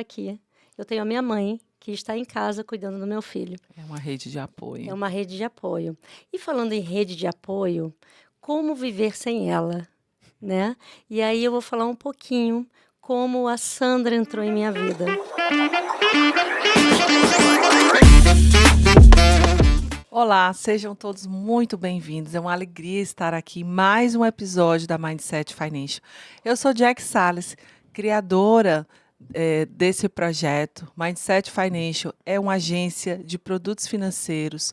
aqui. Eu tenho a minha mãe, que está em casa cuidando do meu filho. É uma rede de É apoio. uma rede de apoio. E falando em rede de apoio, como viver sem ela, né? E aí eu vou falar um pouquinho como a Sandra entrou em minha vida. Olá, sejam todos muito bem-vindos. É uma alegria estar aqui em mais um episódio da Mindset Financial. Eu sou Jack Salles, criadora desse projeto. Mindset Financial é uma agência de produtos financeiros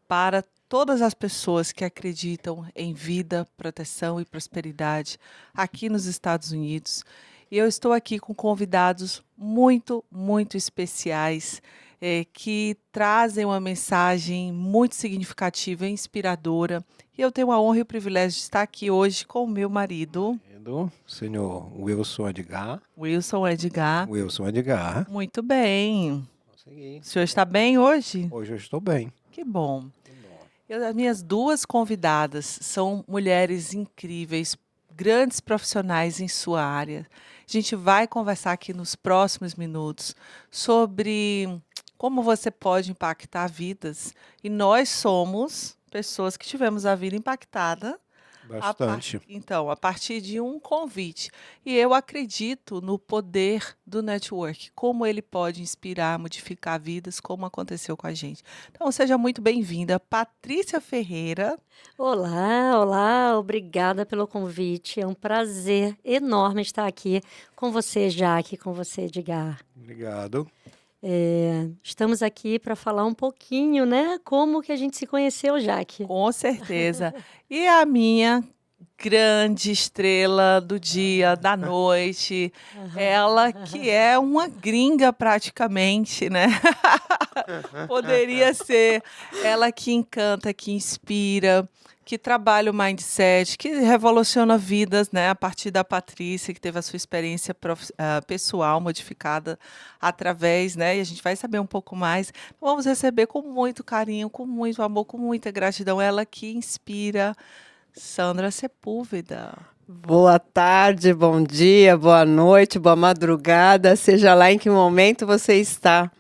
para todas as pessoas que acreditam em vida, proteção e prosperidade aqui nos Estados Unidos. E eu estou aqui com convidados muito especiais que trazem uma mensagem muito significativa e inspiradora. E eu tenho a honra e o privilégio de estar aqui hoje com o meu marido, senhor Wilson Edgar. Wilson Edgar. Wilson Edgar. Muito bem. Consegui. O senhor está bem hoje? Hoje eu estou bem. Que bom. As minhas duas convidadas são mulheres incríveis, grandes profissionais em sua área. A gente vai conversar aqui nos próximos minutos sobre como você pode impactar vidas. E nós somos pessoas que tivemos a vida impactada. Bastante. Então, a partir de um convite. E eu acredito no poder do network, como ele pode inspirar, modificar vidas, como aconteceu com a gente. Então, seja muito bem-vinda, Patrícia Ferreira. Olá, obrigada pelo convite. É um prazer enorme estar aqui com você, Jaque, com você, Edgar. Obrigado. Estamos aqui para falar um pouquinho, né? Como que a gente se conheceu, Jaque? Com certeza. E a minha grande estrela do dia, da noite, ela que é uma gringa praticamente, né? Poderia ser ela que encanta, que inspira, que trabalha o mindset, que revoluciona vidas, né? A partir da Patrícia, que teve a sua experiência pessoal modificada através, né? E a gente vai saber um pouco mais. Vamos receber com muito carinho, com muito amor, com muita gratidão. Ela que inspira, Sandra Sepúlveda. Boa tarde, bom dia, boa noite, boa madrugada, seja lá em que momento você está.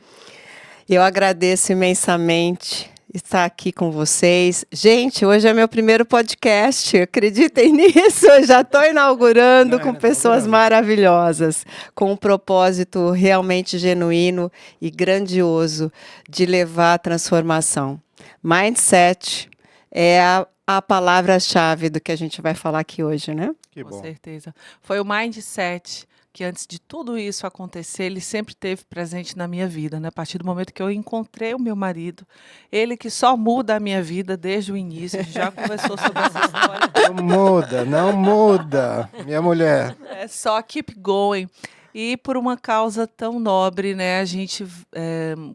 Eu agradeço imensamente estar aqui com vocês. Gente, hoje é meu primeiro podcast, acreditem nisso, eu já estou inaugurando com pessoas maravilhosas, com um propósito realmente genuíno e grandioso de levar a transformação. Mindset é a palavra-chave do que a gente vai falar aqui hoje, né? Que bom. Com certeza. Foi o mindset que, antes de tudo isso acontecer, ele sempre esteve presente na minha vida, né? A partir do momento que eu encontrei o meu marido, ele que só muda a minha vida desde o início, a gente já conversou sobre essa história. Não muda, minha mulher. É só keep going. E por uma causa tão nobre, né? A gente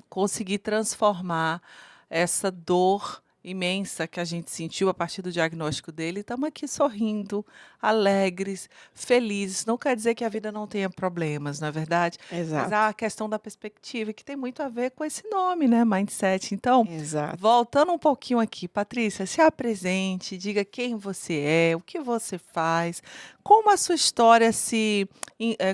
conseguir transformar essa dor imensa que a gente sentiu a partir do diagnóstico dele. Estamos aqui sorrindo, alegres, felizes. Não quer dizer que a vida não tenha problemas, não é verdade? Exato. Mas a questão da perspectiva, que tem muito a ver com esse nome, né? Mindset. Então, Exato. voltando um pouquinho aqui, Patrícia, se apresente, diga quem você é, o que você faz, como a sua história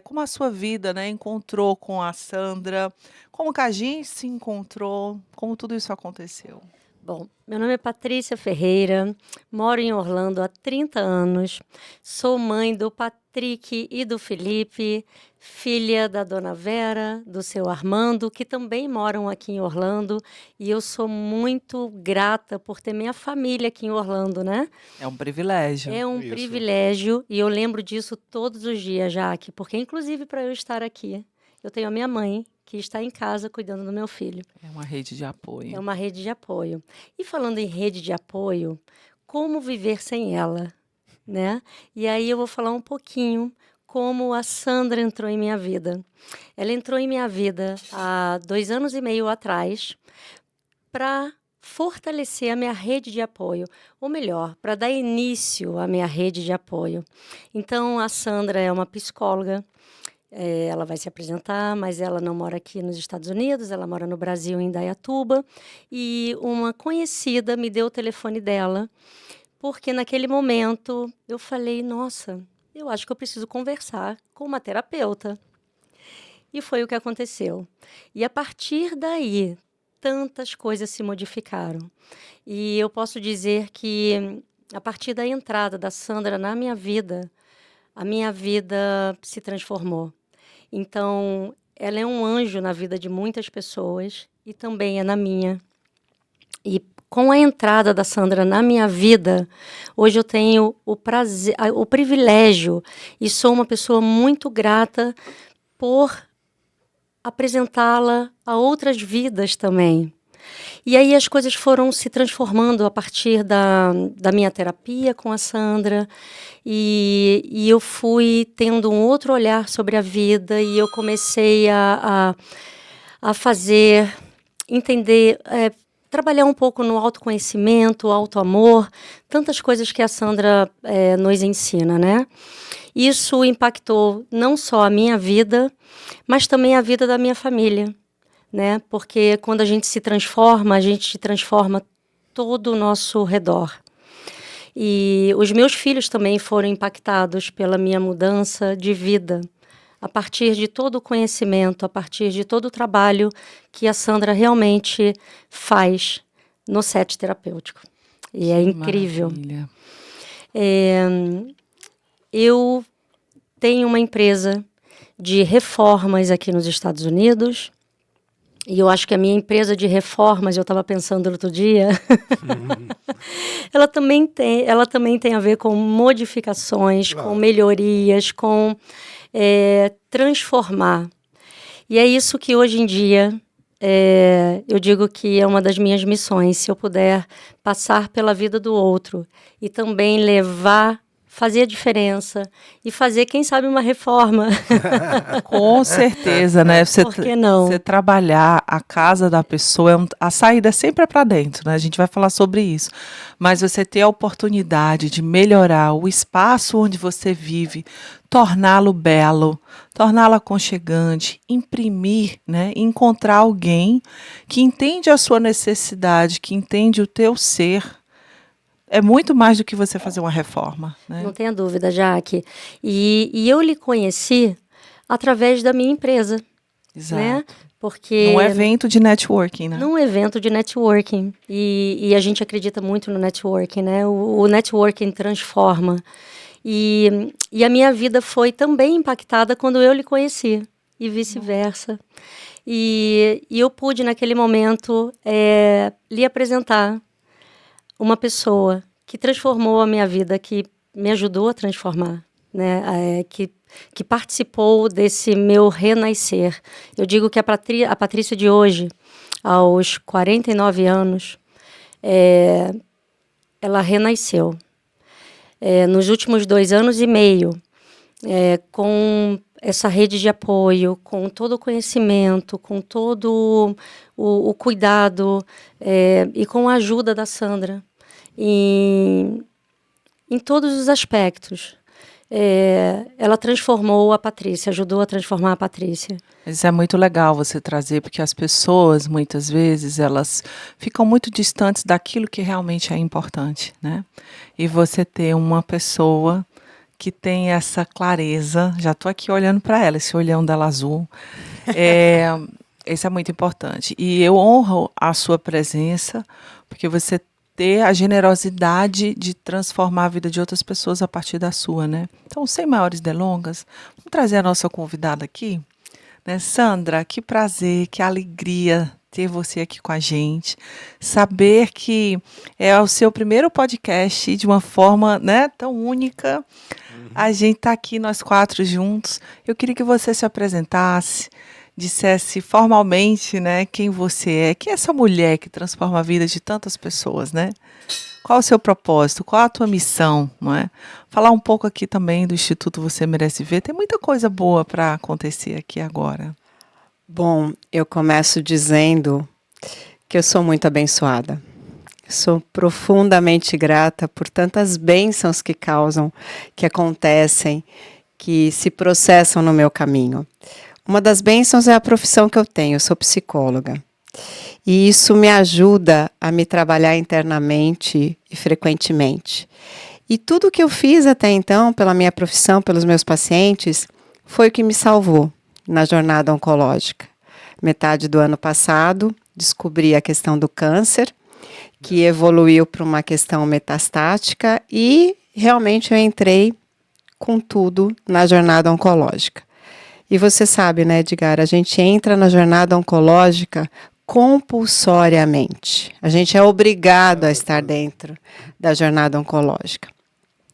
como a sua vida, né, encontrou com a Sandra, como que a gente se encontrou, como tudo isso aconteceu. Bom, meu nome é Patrícia Ferreira, moro em Orlando há 30 anos, sou mãe do Patrick e do Felipe, filha da dona Vera, do seu Armando, que também moram aqui em Orlando, e eu sou muito grata por ter minha família aqui em Orlando, né? É um privilégio. É um Isso. privilégio, e eu lembro disso todos os dias, Jaque, porque inclusive para eu estar aqui, eu tenho a minha mãe, que está em casa cuidando do meu filho. É uma rede de apoio. É uma rede de apoio. E falando em rede de apoio, como viver sem ela, né? E aí eu vou falar um pouquinho como a Sandra entrou em minha vida. Ela entrou em minha vida há 2 anos e meio atrás para fortalecer a minha rede de apoio, ou melhor, para dar início à minha rede de apoio. Então, a Sandra é uma psicóloga. Ela vai se apresentar, mas ela não mora aqui nos Estados Unidos, ela mora no Brasil, em Indaiatuba. E uma conhecida me deu o telefone dela, porque naquele momento eu falei, nossa, eu acho que eu preciso conversar com uma terapeuta. E foi o que aconteceu. E a partir daí, tantas coisas se modificaram. E eu posso dizer que, a partir da entrada da Sandra na minha vida, a minha vida se transformou. Então, ela é um anjo na vida de muitas pessoas e também é na minha. E com a entrada da Sandra na minha vida, hoje eu tenho o prazer, o privilégio e sou uma pessoa muito grata por apresentá-la a outras vidas também. E aí as coisas foram se transformando a partir da minha terapia com a Sandra e eu fui tendo um outro olhar sobre a vida e eu comecei a fazer, entender, trabalhar um pouco no autoconhecimento, autoamor, tantas coisas que a Sandra nos ensina, né? Isso impactou não só a minha vida, mas também a vida da minha família, né? Porque quando a gente transforma todo o nosso redor. E os meus filhos também foram impactados pela minha mudança de vida, a partir de todo o conhecimento, a partir de todo o trabalho que a Sandra realmente faz no set terapêutico. E é incrível. Maravilha. Eu tenho uma empresa de reformas aqui nos Estados Unidos. E eu acho que a minha empresa de reformas, eu estava pensando outro dia, ela também tem a ver com modificações, Claro. com melhorias, com transformar. E é isso que hoje em dia eu digo que é uma das minhas missões, se eu puder passar pela vida do outro e também fazer a diferença e fazer, quem sabe, uma reforma. Com certeza, né? Por que não? Você trabalhar a casa da pessoa, a saída sempre é para dentro, né? A gente vai falar sobre isso. Mas você ter a oportunidade de melhorar o espaço onde você vive, torná-lo belo, torná-lo aconchegante, imprimir, né? Encontrar alguém que entende a sua necessidade, que entende o teu ser. É muito mais do que você fazer uma reforma, né? Não tenha dúvida, Jaque. E eu lhe conheci através da minha empresa, Exato. né? Porque Num evento de networking, né? num evento de networking. E a gente acredita muito no networking, né? O networking transforma. E a minha vida foi também impactada quando eu lhe conheci, e vice-versa. E eu pude, naquele momento, lhe apresentar uma pessoa que transformou a minha vida, que me ajudou a transformar, né? Que participou desse meu renascer. Eu digo que a Patrícia de hoje, aos 49 anos, ela renasceu. Nos últimos 2 anos e meio, com essa rede de apoio, com todo o conhecimento, com todo o cuidado e com a ajuda da Sandra em todos os aspectos. Ela transformou a Patrícia, ajudou a transformar a Patrícia. Isso é muito legal você trazer, porque as pessoas, muitas vezes, elas ficam muito distantes daquilo que realmente é importante, né? E você ter uma pessoa que tem essa clareza, já estou aqui olhando para ela, esse olhão dela azul, isso é muito importante. E eu honro a sua presença, porque você ter a generosidade de transformar a vida de outras pessoas a partir da sua, né? Então, sem maiores delongas, vamos trazer a nossa convidada aqui, né? Sandra, que prazer, que alegria ter você aqui com a gente, saber que é o seu primeiro podcast de uma forma, né, tão única. A gente está aqui, nós 4 juntos. Eu queria que você se apresentasse, dissesse formalmente, né, quem você é, quem é essa mulher que transforma a vida de tantas pessoas, né? Qual o seu propósito? Qual a tua missão, não é? Falar um pouco aqui também do Instituto Você Merece Ver. Tem muita coisa boa para acontecer aqui agora. Bom, eu começo dizendo que eu sou muito abençoada. Sou profundamente grata por tantas bênçãos que causam, que acontecem, que se processam no meu caminho. Uma das bênçãos é a profissão que eu tenho, eu sou psicóloga. E isso me ajuda a me trabalhar internamente e frequentemente. E tudo que eu fiz até então, pela minha profissão, pelos meus pacientes, foi o que me salvou. na jornada oncológica. Metade do ano passado, descobri a questão do câncer, que evoluiu para uma questão metastática e realmente eu entrei com tudo na jornada oncológica. E você sabe, né, Edgar, a gente entra na jornada oncológica compulsoriamente. A gente é obrigado a estar dentro da jornada oncológica.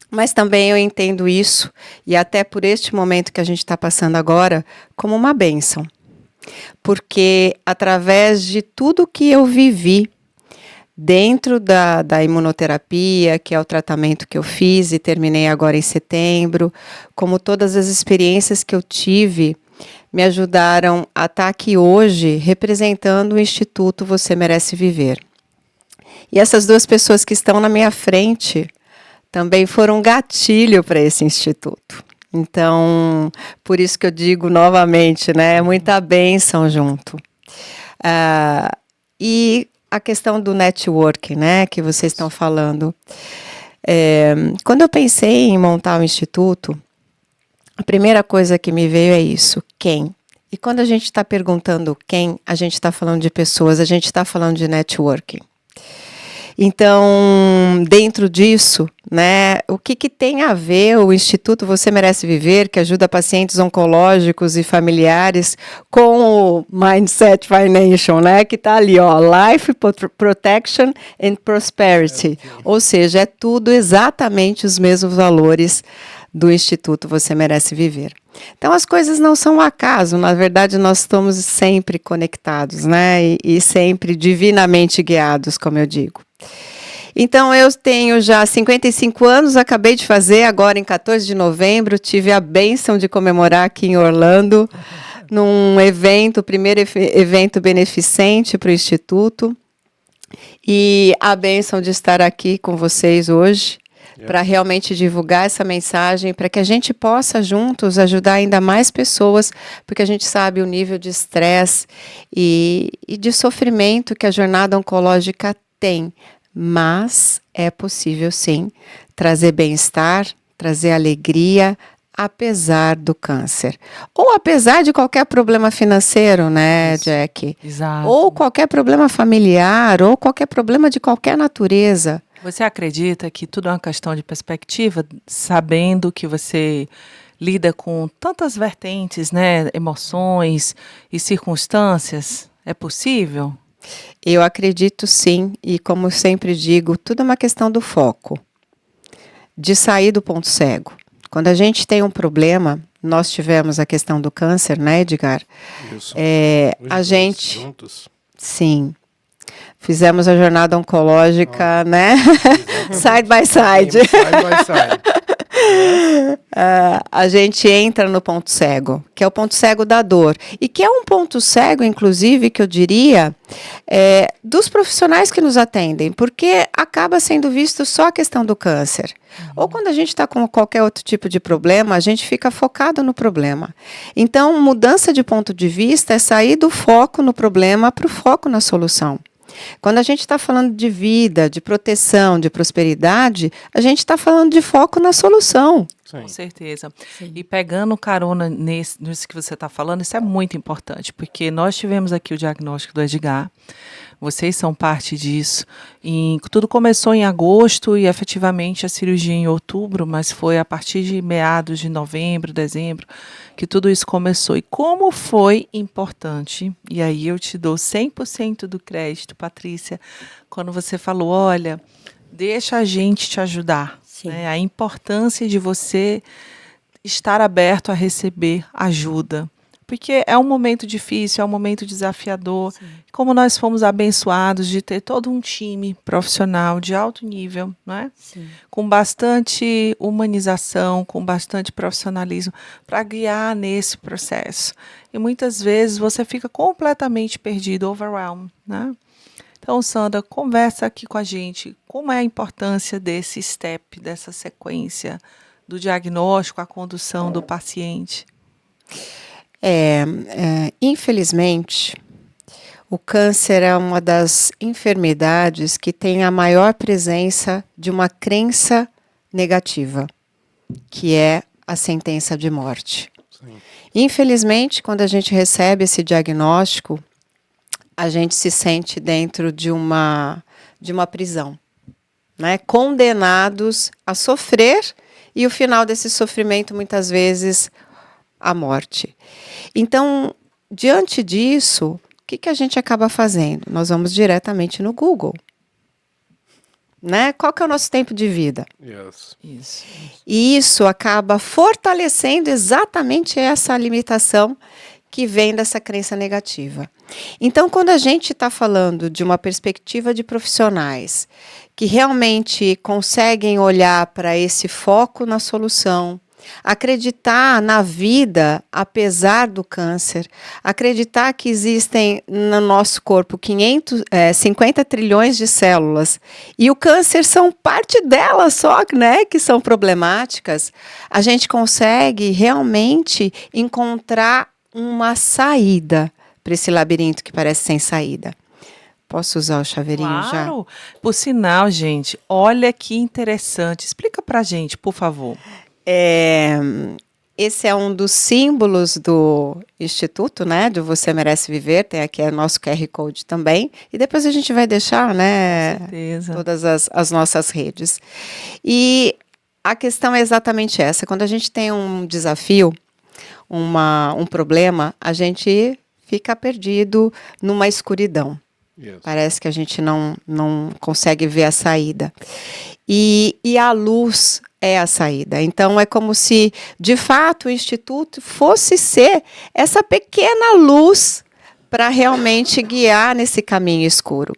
Mas também eu entendo isso, e até por este momento que a gente está passando agora, como uma bênção. Porque através de tudo que eu vivi dentro da imunoterapia, que é o tratamento que eu fiz e terminei agora em setembro, como todas as experiências que eu tive, me ajudaram a estar aqui hoje representando o Instituto Você Merece Viver. E essas duas pessoas que estão na minha frente também foram um gatilho para esse instituto. Então, por isso que eu digo novamente, né, muita bênção junto. E a questão do networking, né, que vocês estão falando. Quando eu pensei em montar o instituto, a primeira coisa que me veio é isso, quem? E quando a gente está perguntando quem, a gente está falando de pessoas, a gente está falando de networking. Então, dentro disso, né, o que tem a ver o Instituto Você Merece Viver, que ajuda pacientes oncológicos e familiares, com o Mindset Financial, né, que está ali, ó, Life Protection and Prosperity. Ou seja, é tudo exatamente os mesmos valores do Instituto Você Merece Viver. Então, as coisas não são um acaso, na verdade, nós estamos sempre conectados, né, e sempre divinamente guiados, como eu digo. Então, eu tenho já 55 anos, acabei de fazer, agora em 14 de novembro, tive a bênção de comemorar aqui em Orlando, num evento, o primeiro evento beneficente para o Instituto, e a bênção de estar aqui com vocês hoje, para realmente divulgar essa mensagem, para que a gente possa juntos ajudar ainda mais pessoas, porque a gente sabe o nível de estresse e de sofrimento que a jornada oncológica tem, mas é possível sim trazer bem-estar, trazer alegria, apesar do câncer. Ou apesar de qualquer problema financeiro, né, Jack? Exato. Ou qualquer problema familiar, ou qualquer problema de qualquer natureza. Você acredita que tudo é uma questão de perspectiva, sabendo que você lida com tantas vertentes, né, emoções e circunstâncias? É possível? Eu acredito sim, e como eu sempre digo, tudo é uma questão do foco, de sair do ponto cego. Quando a gente tem um problema, nós tivemos a questão do câncer, né, Edgar? Isso. A gente... Juntos. Sim. Fizemos a jornada oncológica, né? Side by side. Side by side. A gente entra no ponto cego, que é o ponto cego da dor. E que é um ponto cego, inclusive, que eu diria, dos profissionais que nos atendem, porque acaba sendo visto só a questão do câncer. Ou quando a gente está com qualquer outro tipo de problema, a gente fica focado no problema. Então, mudança de ponto de vista é sair do foco no problema para o foco na solução. Quando a gente está falando de vida, de proteção, de prosperidade, a gente está falando de foco na solução. Sim. Com certeza. Sim. E pegando carona nisso que você está falando, isso é muito importante, porque nós tivemos aqui o diagnóstico do Edgar, vocês são parte disso. E tudo começou em agosto e efetivamente a cirurgia em outubro, mas foi a partir de meados de novembro, dezembro, que tudo isso começou. E como foi importante, e aí eu te dou 100% do crédito, Patrícia, quando você falou, olha, deixa a gente te ajudar. Né? A importância de você estar aberto a receber ajuda. Porque é um momento difícil, é um momento desafiador. Sim. Como nós fomos abençoados de ter todo um time profissional de alto nível, não é? Sim. Com bastante humanização, com bastante profissionalismo, para guiar nesse processo. E muitas vezes você fica completamente perdido, overwhelmed, né? Então, Sandra, conversa aqui com a gente. Como é a importância desse step, dessa sequência do diagnóstico, a condução do paciente? Infelizmente, o câncer é uma das enfermidades que tem a maior presença de uma crença negativa, que é a sentença de morte. Sim. Infelizmente, quando a gente recebe esse diagnóstico, a gente se sente dentro de uma prisão, né? Condenados a sofrer e o final desse sofrimento, muitas vezes, a morte. Então, diante disso, o que a gente acaba fazendo? Nós vamos diretamente no Google. Né? Qual que é o nosso tempo de vida? Yes. Isso. E isso acaba fortalecendo exatamente essa limitação que vem dessa crença negativa. Então, quando a gente está falando de uma perspectiva de profissionais que realmente conseguem olhar para esse foco na solução, acreditar na vida apesar do câncer, acreditar que existem no nosso corpo 50 trilhões de células e o câncer são parte delas só, né, que são problemáticas, a gente consegue realmente encontrar uma saída para esse labirinto que parece sem saída. Posso usar o chaveirinho já? Claro. Por sinal, gente, olha que interessante. Explica pra gente, por favor. Esse é um dos símbolos do Instituto, né, do Você Merece Viver, tem aqui o nosso QR Code também, e depois a gente vai deixar, né, Com certeza. todas as nossas redes. E a questão é exatamente essa, quando a gente tem um desafio, um problema, a gente fica perdido numa escuridão. Yes. Parece que a gente não consegue ver a saída. E a luz é a saída. Então, é como se, de fato, o Instituto fosse ser essa pequena luz para realmente guiar nesse caminho escuro.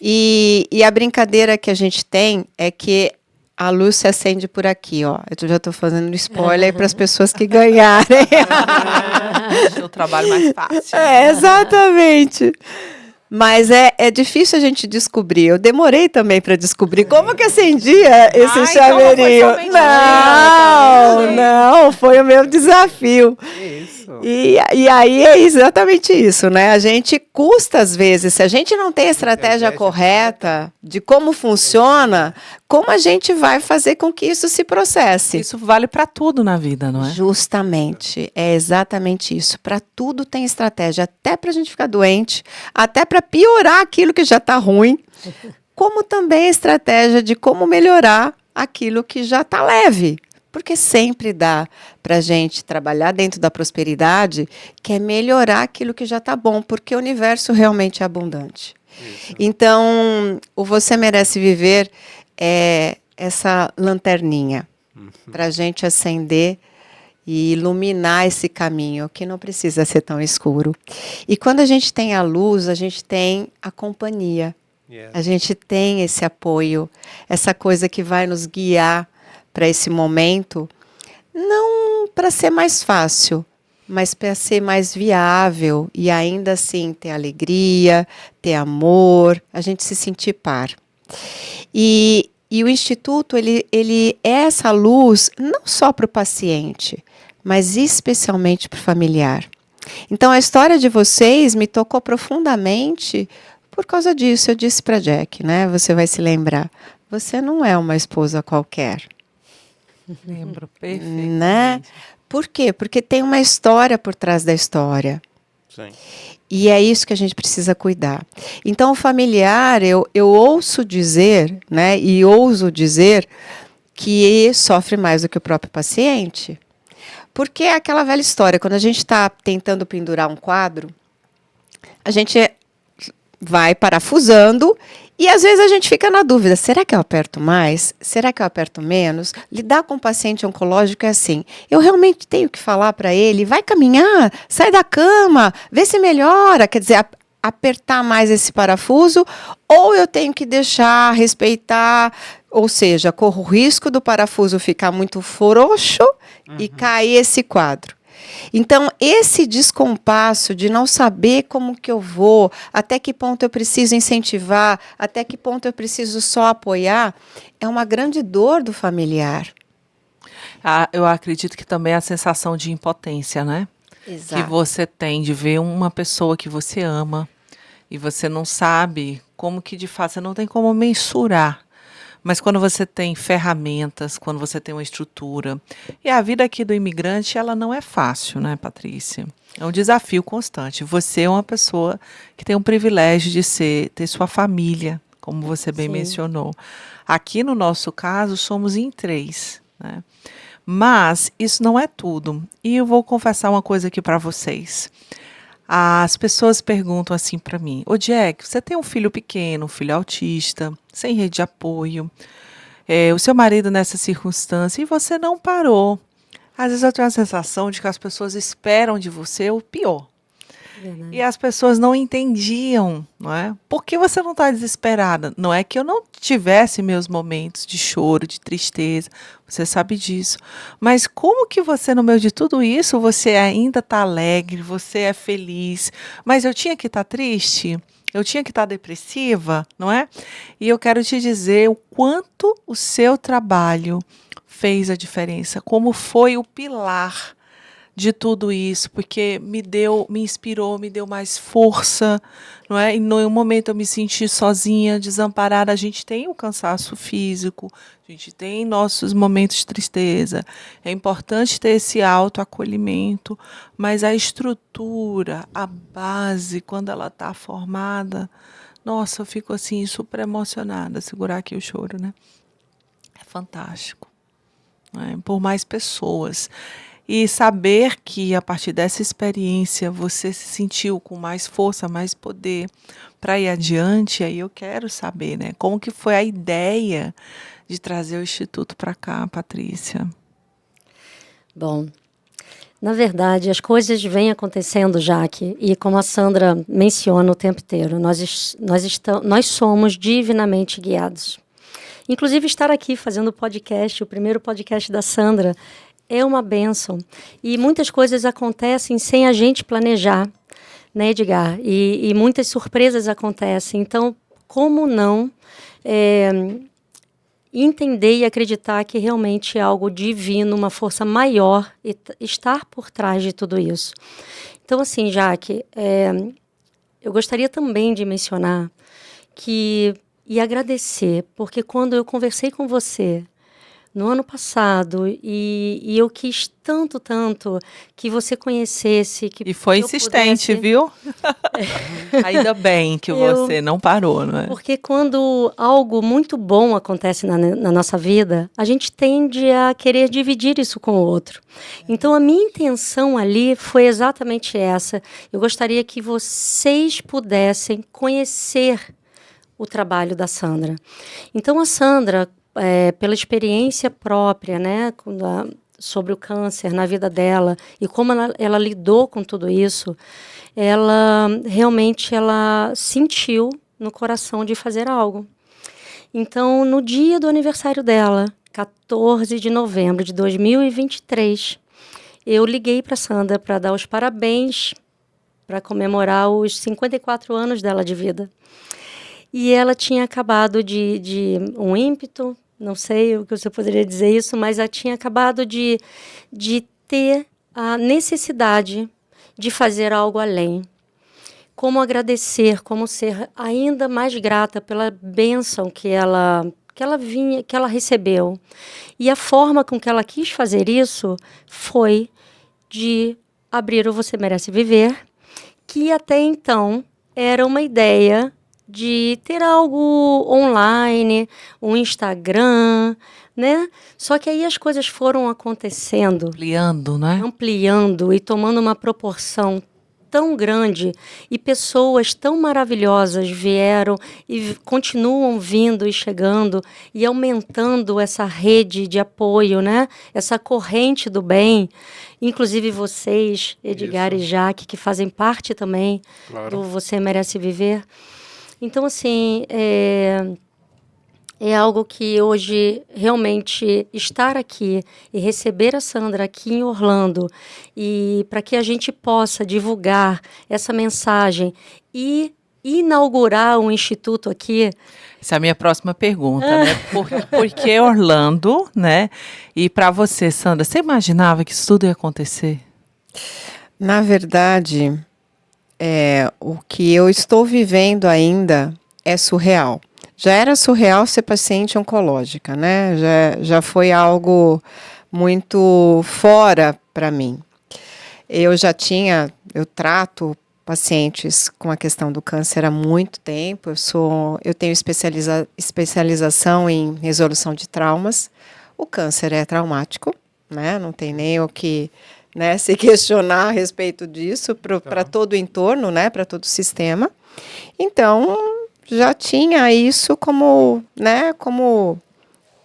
E a brincadeira que a gente tem é que a luz se acende por aqui, ó. Eu já estou fazendo spoiler para as pessoas que ganharem. Deixa o trabalho mais fácil. Exatamente. Mas é difícil a gente descobrir. Eu demorei também para descobrir como que acendia esse chaveirinho. Então não foi somente Não, foi o meu desafio. Isso. E aí é exatamente isso, né? A gente custa, às vezes, se a gente não tem a estratégia correta de como funciona, como a gente vai fazer com que isso se processe? Isso vale para tudo na vida, não é? Justamente, é exatamente isso. Para tudo tem estratégia, até para a gente ficar doente, até para piorar aquilo que já está ruim, como também a estratégia de como melhorar aquilo que já está leve. Porque sempre dá para a gente trabalhar dentro da prosperidade, que é melhorar aquilo que já está bom, porque o universo realmente é abundante. Isso. Então, o Você Merece Viver é essa lanterninha para a gente acender e iluminar esse caminho, que não precisa ser tão escuro. E quando a gente tem a luz, a gente tem a companhia, Yes. a gente tem esse apoio, essa coisa que vai nos guiar para esse momento, não para ser mais fácil, mas para ser mais viável e ainda assim ter alegria, ter amor, a gente se sentir par. E o Instituto, ele é essa luz não só para o paciente, mas especialmente para o familiar. Então, a história de vocês me tocou profundamente por causa disso. Eu disse para Jack, né? Você vai se lembrar, você não é uma esposa qualquer. Lembro perfeitamente. Né? Por quê? Porque tem uma história por trás da história. Sim. E é isso que a gente precisa cuidar. Então, o familiar, eu ouço dizer, né, e ouso dizer, que sofre mais do que o próprio paciente. Porque é aquela velha história, quando a gente está tentando pendurar um quadro, a gente vai parafusando e às vezes a gente fica na dúvida, será que eu aperto mais? Será que eu aperto menos? Lidar com o paciente oncológico é assim, eu realmente tenho que falar para ele, vai caminhar, sai da cama, vê se melhora, quer dizer, apertar mais esse parafuso, ou eu tenho que deixar, respeitar, ou seja, corro o risco do parafuso ficar muito frouxo e cair esse quadro. Então, esse descompasso de não saber como que eu vou, até que ponto eu preciso incentivar, até que ponto eu preciso só apoiar, é uma grande dor do familiar. Eu acredito que também é a sensação de impotência, né? Exato. Que você tem de ver uma pessoa que você ama e você não sabe como que de fato, você não tem como mensurar. Mas quando você tem ferramentas, quando você tem uma estrutura. E a vida aqui do imigrante, ela não é fácil, né, Patrícia? É um desafio constante. Você é uma pessoa que tem o privilégio de ter sua família, como você bem Sim. mencionou. Aqui no nosso caso, somos em 3, né? Mas isso não é tudo. E eu vou confessar uma coisa aqui para vocês. As pessoas perguntam assim para mim: Ô Jack, você tem um filho pequeno, um filho autista, sem rede de apoio, o seu marido nessa circunstância e você não parou. Às vezes eu tenho a sensação de que as pessoas esperam de você o pior. Verdade. E as pessoas não entendiam, não é? Por que você não está desesperada? Não é que eu não tivesse meus momentos de choro, de tristeza, você sabe disso. Mas como que você, no meio de tudo isso, você ainda está alegre, você é feliz? Mas eu tinha que estar triste? Eu tinha que estar depressiva, não é? E eu quero te dizer o quanto o seu trabalho fez a diferença, como foi o pilar de tudo isso, porque me inspirou, me deu mais força, não é? E em um momento eu me senti sozinha, desamparada. A gente tem o cansaço físico, a gente tem nossos momentos de tristeza. É importante ter esse autoacolhimento, mas a estrutura, a base, quando ela está formada, nossa, eu fico assim super emocionada. Segurar aqui o choro, né? É fantástico, não é? Por mais pessoas. E saber que a partir dessa experiência você se sentiu com mais força, mais poder para ir adiante, aí eu quero saber, né? Como que foi a ideia de trazer o Instituto para cá, Patrícia? Bom, na verdade, as coisas vêm acontecendo, Jaque, e como a Sandra menciona o tempo inteiro, nós somos divinamente guiados. Inclusive, estar aqui fazendo o podcast, o primeiro podcast da Sandra, é uma bênção. E muitas coisas acontecem sem a gente planejar, né, Edgar? E muitas surpresas acontecem. Então, como não entender e acreditar que realmente é algo divino, uma força maior, e estar por trás de tudo isso? Então, assim, Jaque, eu gostaria também de mencionar e agradecer, porque quando eu conversei com você no ano passado, e eu quis tanto que você conhecesse, que E foi eu insistente, pudesse... viu? Ainda bem que você não parou, não é? Porque quando algo muito bom acontece na nossa vida, a gente tende a querer dividir isso com o outro. Então, a minha intenção ali foi exatamente essa. Eu gostaria que vocês pudessem conhecer o trabalho da Sandra. Então, a Sandra, pela experiência própria, né, sobre o câncer na vida dela e como ela lidou com tudo isso, ela realmente sentiu no coração de fazer algo. Então, no dia do aniversário dela, 14 de novembro de 2023, eu liguei para a Sandra para dar os parabéns, para comemorar os 54 anos dela de vida. E ela tinha acabado de um ímpeto, não sei o que você poderia dizer isso, mas ela tinha acabado de ter a necessidade de fazer algo além. Como agradecer, como ser ainda mais grata pela bênção que ela recebeu. E a forma com que ela quis fazer isso foi de abrir o Você Merece Viver, que até então era uma ideia de ter algo online, um Instagram, né? Só que aí as coisas foram acontecendo, Ampliando, né? ampliando e tomando uma proporção tão grande, e pessoas tão maravilhosas vieram e continuam vindo e chegando e aumentando essa rede de apoio, né? Essa corrente do bem, inclusive vocês, Edgar Isso. e Jaque, que fazem parte também Claro. do Você Merece Viver. Então, assim, é algo que hoje realmente estar aqui e receber a Sandra aqui em Orlando, e para que a gente possa divulgar essa mensagem e inaugurar um instituto aqui. Essa é a minha próxima pergunta, né? Por que Orlando, né? E para você, Sandra, você imaginava que isso tudo ia acontecer? Na verdade, o que eu estou vivendo ainda é surreal. Já era surreal ser paciente oncológica, né? Já foi algo muito fora para mim. Eu trato pacientes com a questão do câncer há muito tempo. Eu tenho especialização em resolução de traumas. O câncer é traumático, né? Não tem nem o que, né, se questionar a respeito disso para todo o entorno, né, para todo o sistema. Então, já tinha isso como, né, como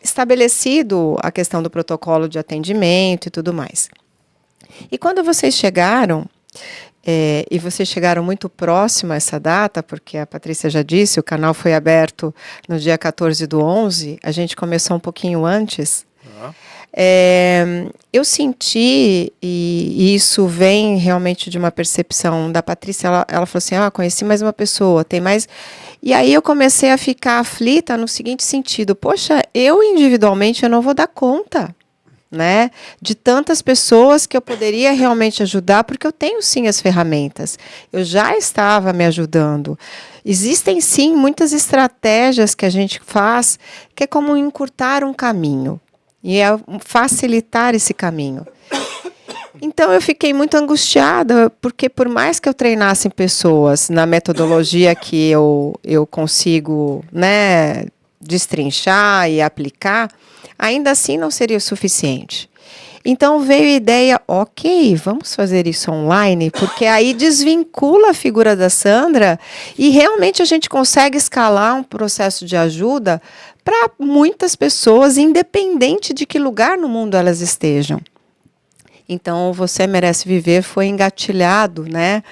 estabelecido a questão do protocolo de atendimento e tudo mais. E quando vocês chegaram, e vocês chegaram muito próximo a essa data, porque a Patrícia já disse, o canal foi aberto no dia 14/11, a gente começou um pouquinho antes. Eu senti, e isso vem realmente de uma percepção da Patrícia, ela falou assim, conheci mais uma pessoa, tem mais... E aí eu comecei a ficar aflita no seguinte sentido, poxa, eu individualmente eu não vou dar conta, né, de tantas pessoas que eu poderia realmente ajudar, porque eu tenho sim as ferramentas, eu já estava me ajudando. Existem sim muitas estratégias que a gente faz, que é como encurtar um caminho, e é facilitar esse caminho. Então, eu fiquei muito angustiada, porque por mais que eu treinasse pessoas na metodologia que eu consigo, né, destrinchar e aplicar, ainda assim não seria o suficiente. Então, veio a ideia, ok, vamos fazer isso online, porque aí desvincula a figura da Sandra e realmente a gente consegue escalar um processo de ajuda para muitas pessoas, independente de que lugar no mundo elas estejam. Então, Você Merece Viver foi engatilhado, né,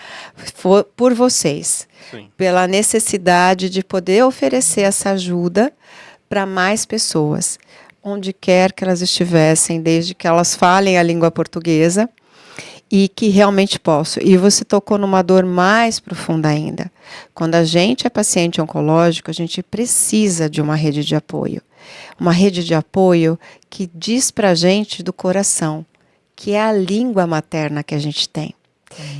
por vocês, Sim. pela necessidade de poder oferecer essa ajuda para mais pessoas, onde quer que elas estivessem, desde que elas falem a língua portuguesa, e que realmente posso. E você tocou numa dor mais profunda ainda. Quando a gente é paciente oncológico, a gente precisa de uma rede de apoio. Uma rede de apoio que diz para a gente do coração, que é a língua materna que a gente tem.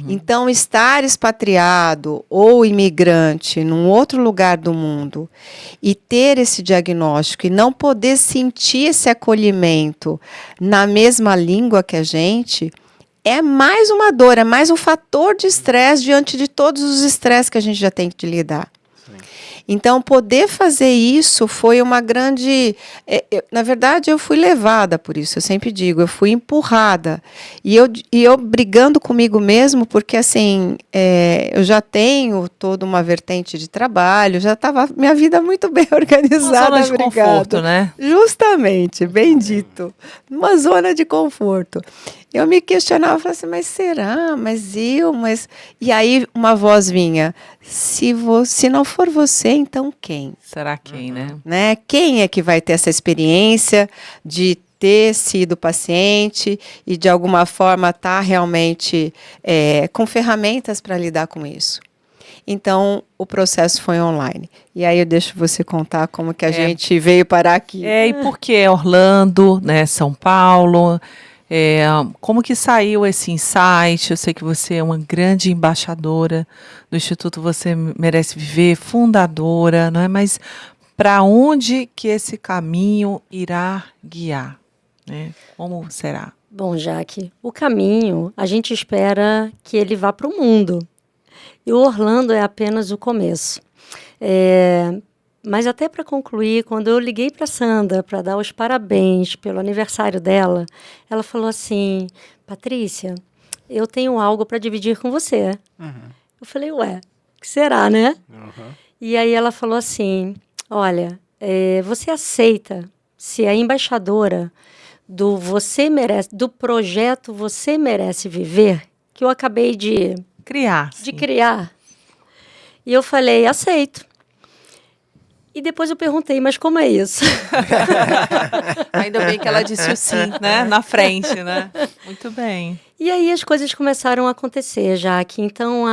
Então, estar expatriado ou imigrante num outro lugar do mundo e ter esse diagnóstico e não poder sentir esse acolhimento na mesma língua que a gente, é mais uma dor, é mais um fator de estresse diante de todos os estresses que a gente já tem que lidar. Então, poder fazer isso foi uma grande... na verdade, eu fui levada por isso, eu sempre digo, eu fui empurrada. E eu brigando comigo mesmo, porque assim, eu já tenho toda uma vertente de trabalho, já estava minha vida muito bem organizada. Uma zona de conforto, né? Justamente, bem dito. Uma zona de conforto. Eu me questionava, falava assim, mas será? Mas eu? Mas... E aí uma voz vinha, se não for você, então quem? Será quem, né? Quem é que vai ter essa experiência de ter sido paciente e de alguma forma estar realmente com ferramentas para lidar com isso? Então, o processo foi online. E aí eu deixo você contar como que a gente veio parar aqui. E por que Orlando, né, São Paulo? Como que saiu esse insight? Eu sei que você é uma grande embaixadora do Instituto Você Merece Viver, fundadora, não é? Mas para onde que esse caminho irá guiar, né? Como será? Bom, Jaque, o caminho, a gente espera que ele vá para o mundo. E o Orlando é apenas o começo. Mas até para concluir, quando eu liguei para a Sandra para dar os parabéns pelo aniversário dela, ela falou assim, Patrícia, eu tenho algo para dividir com você. Eu falei, ué, o que será, né? E aí ela falou assim, olha, você aceita ser a embaixadora do projeto Você Merece Viver, que eu acabei de criar. E eu falei, aceito. E depois eu perguntei, mas como é isso? Ainda bem que ela disse o sim, né? Na frente, né? Muito bem. E aí as coisas começaram a acontecer, Jaque. Então,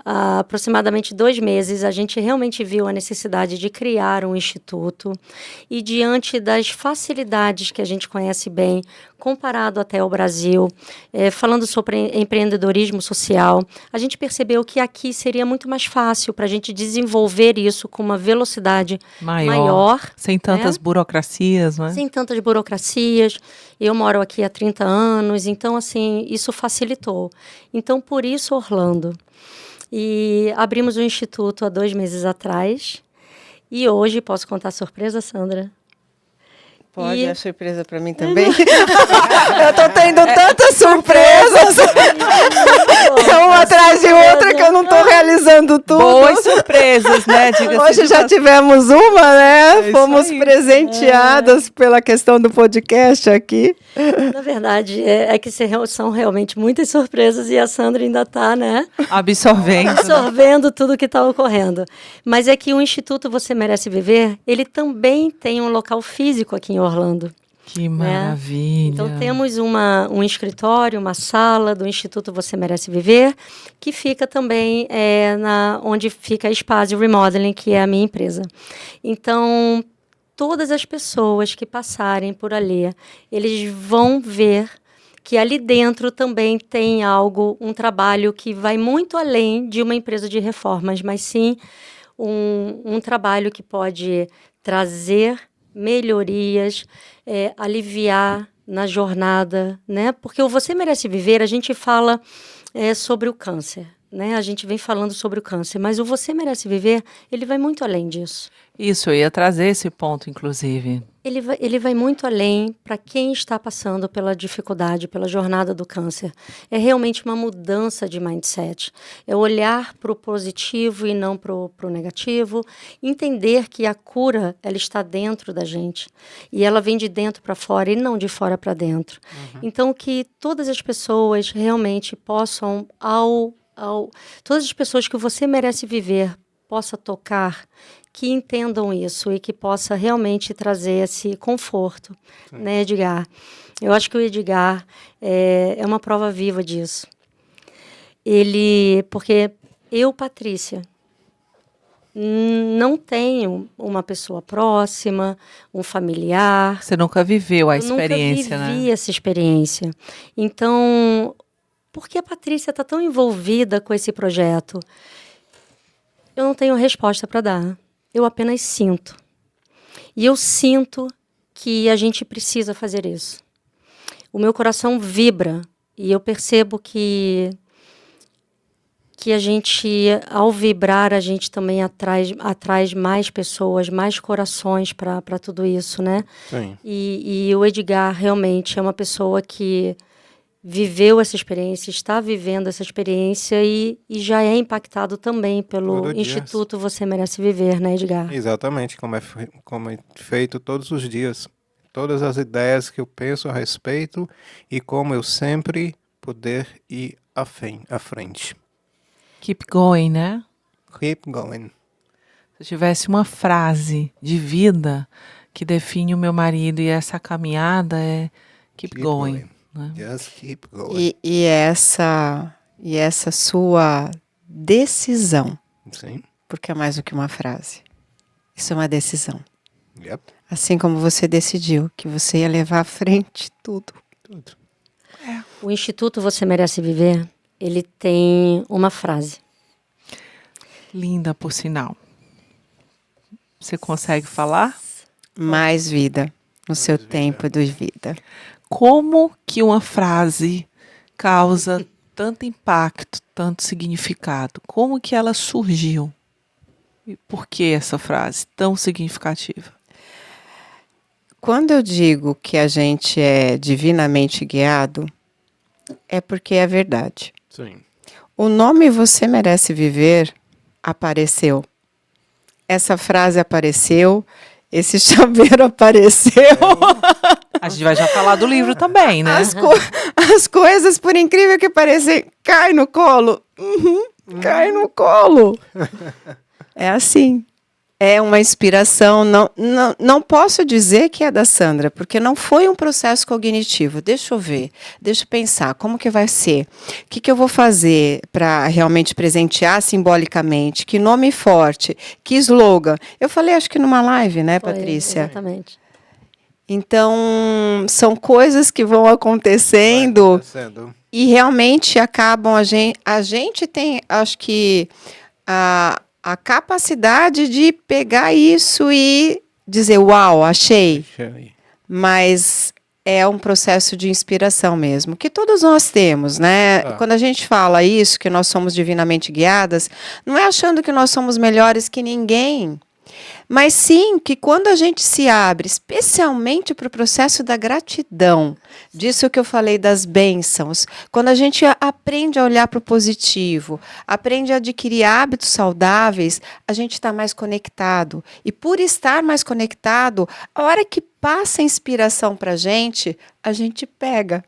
há aproximadamente 2 meses, a gente realmente viu a necessidade de criar um instituto e diante das facilidades que a gente conhece bem, comparado até ao Brasil, falando sobre empreendedorismo social, a gente percebeu que aqui seria muito mais fácil para a gente desenvolver isso com uma velocidade maior, sem tantas burocracias, não é? Sem tantas burocracias. Eu moro aqui há 30 anos, então, assim, isso facilitou. Então, por isso, Orlando. E abrimos o instituto há 2 meses atrás. E hoje, posso contar a surpresa, Sandra? Pode, é surpresa para mim também. Eu tô tendo tantas surpresas, uma atrás de outra, que eu não tô realizando tudo. Boas surpresas, né? Hoje já tivemos uma, né? Fomos aí. presenteadas pela questão do podcast aqui. Na verdade, é que são realmente muitas surpresas e a Sandra ainda está, né? Absorvendo tudo que está ocorrendo. Mas é que o Instituto Você Merece Viver, ele também tem um local físico aqui em Orlando. Que maravilha! Então, temos um escritório, uma sala do Instituto Você Merece Viver, que fica também onde fica a Spazio Remodeling, que é a minha empresa. Então, todas as pessoas que passarem por ali, eles vão ver que ali dentro também tem um trabalho que vai muito além de uma empresa de reformas, mas sim um trabalho que pode trazer melhorias, aliviar na jornada, né? Porque o Você Merece Viver, a gente fala sobre o câncer, né? A gente vem falando sobre o câncer, mas o Você Merece Viver, ele vai muito além disso. Isso, eu ia trazer esse ponto, inclusive. Ele vai muito além para quem está passando pela dificuldade, pela jornada do câncer. É realmente uma mudança de mindset. É olhar para o positivo e não para o negativo. Entender que a cura, ela está dentro da gente. E ela vem de dentro para fora e não de fora para dentro. Uhum. Então, que todas as pessoas realmente possam, todas as pessoas que Você Merece Viver possa tocar, que entendam isso e que possa realmente trazer esse conforto, né, Edgar? Eu acho que o Edgar é uma prova viva disso. Porque eu, Patrícia, não tenho uma pessoa próxima, um familiar. Você nunca viveu a experiência, né? Eu nunca vivi essa experiência. Então, por que a Patrícia está tão envolvida com esse projeto? Eu não tenho resposta para dar. Eu apenas sinto. E eu sinto que a gente precisa fazer isso. O meu coração vibra e eu percebo que a gente, ao vibrar, a gente também atrai mais pessoas, mais corações para tudo isso, né? Sim. E o Edgar realmente é uma pessoa que viveu essa experiência, está vivendo essa experiência e já é impactado também pelo Instituto Você Merece Viver, né, Edgar? Exatamente, como é feito todos os dias. Todas as ideias que eu penso a respeito e como eu sempre poder ir à frente. Keep going, né? Keep going. Se eu tivesse uma frase de vida que define o meu marido e essa caminhada keep going. Né? Just keep going. E essa sua decisão, sim, porque é mais do que uma frase, isso é uma decisão. Yep. Assim como você decidiu que você ia levar à frente tudo. O Instituto Você Merece Viver, ele tem uma frase. Linda, por sinal. Você consegue falar? Mais vida no seu tempo de vida. Como que uma frase causa tanto impacto, tanto significado? Como que ela surgiu? E por que essa frase tão significativa? Quando eu digo que a gente é divinamente guiado, é porque é verdade. Sim. O nome Você Merece Viver apareceu. Essa frase apareceu, esse chaveiro apareceu. A gente vai já falar do livro também, né? As coisas, por incrível que pareçam, cai no colo. Cai no colo. É assim. É uma inspiração, não posso dizer que é da Sandra, porque não foi um processo cognitivo. Deixa eu ver, deixa eu pensar, como que vai ser? O que eu vou fazer para realmente presentear simbolicamente? Que nome forte? Que slogan? Eu falei, acho que numa live, né, Foi, Patrícia? exatamente. Então, são coisas que vão Vai acontecendo acontecendo. e realmente acabam, a gente tem, acho que, a capacidade de pegar isso e dizer, uau, achei. Deixa aí. Mas é um processo de inspiração mesmo, que todos nós temos, né? Ah. Quando a gente fala isso, que nós somos divinamente guiadas, não é achando que nós somos melhores que ninguém, mas sim que quando a gente se abre, especialmente para o processo da gratidão, disso que eu falei das bênçãos, quando a gente aprende a olhar para o positivo, aprende a adquirir hábitos saudáveis, a gente está mais conectado. E por estar mais conectado, a hora que passa a inspiração para a gente pega.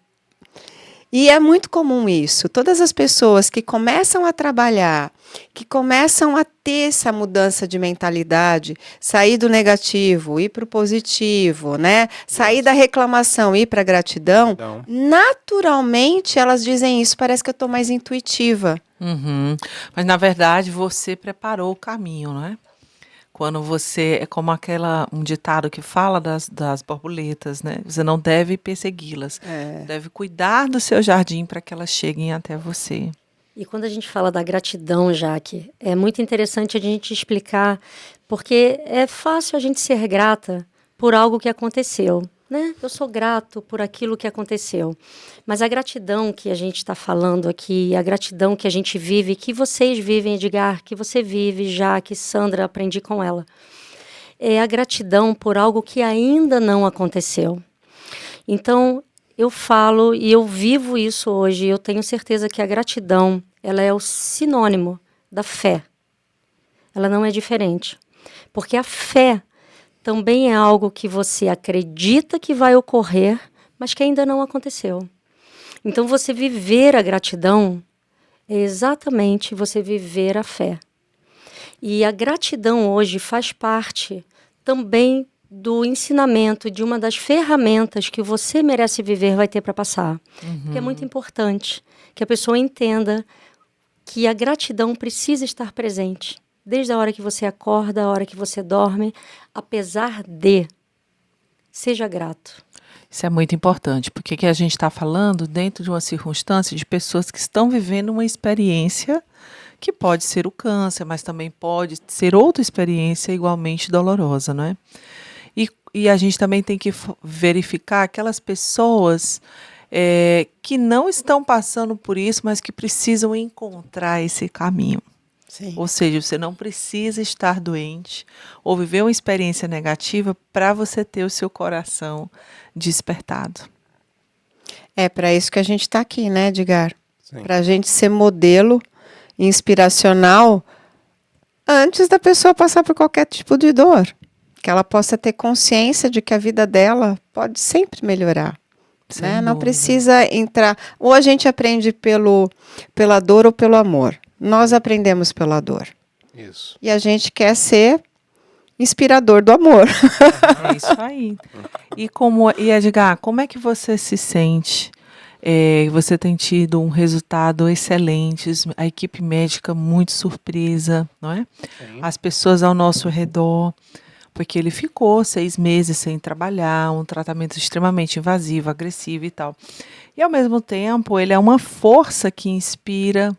E é muito comum isso. Todas as pessoas que começam a trabalhar, que começam a ter essa mudança de mentalidade, sair do negativo, ir para o positivo, né? Sair da reclamação, ir para a gratidão, Então, naturalmente elas dizem isso, parece que eu estou mais intuitiva. Uhum. Mas, na verdade, você preparou o caminho, não é? Quando você, é como um ditado que fala das borboletas, né? Você não deve persegui-las, deve cuidar do seu jardim para que elas cheguem até você. E quando a gente fala da gratidão, Jaque, é muito interessante a gente explicar, porque é fácil a gente ser grata por algo que aconteceu, né? Eu sou grato por aquilo que aconteceu. Mas a gratidão que a gente está falando aqui, a gratidão que a gente vive, que vocês vivem, Edgar, que você vive, Jaque, Sandra, aprendi com ela, é a gratidão por algo que ainda não aconteceu. Então, eu falo e eu vivo isso hoje. Eu tenho certeza que a gratidão, ela é o sinônimo da fé. Ela não é diferente. Porque a fé também é algo que você acredita que vai ocorrer, mas que ainda não aconteceu. Então, você viver a gratidão é exatamente você viver a fé. E a gratidão hoje faz parte também do ensinamento, de uma das ferramentas que você merece viver vai ter para passar. Porque é muito importante que a pessoa entenda que a gratidão precisa estar presente. Desde a hora que você acorda, a hora que você dorme, apesar de, seja grato. Isso é muito importante, porque que a gente está falando dentro de uma circunstância de pessoas que estão vivendo uma experiência que pode ser o câncer, mas também pode ser outra experiência igualmente dolorosa, não é? E a gente também tem que verificar aquelas pessoas que não estão passando por isso, mas que precisam encontrar esse caminho. Sim. Ou seja, você não precisa estar doente ou viver uma experiência negativa para você ter o seu coração despertado. É para isso que a gente está aqui, né, Edgar? sim. Para a gente ser modelo inspiracional antes da pessoa passar por qualquer tipo de dor. Que ela possa ter consciência de que a vida dela pode sempre melhorar. Sem Né? Não dúvida. precisa entrar... Ou a gente aprende pela dor ou pelo amor. Nós aprendemos pela dor. Isso. E a gente quer ser inspirador do amor. É isso aí. E Edgar, como é que você se sente? Você tem tido um resultado excelente, a equipe médica muito surpresa, não é? Sim. As pessoas ao nosso redor, porque ele ficou 6 meses sem trabalhar, um tratamento extremamente invasivo, agressivo e tal. E, ao mesmo tempo, ele é uma força que inspira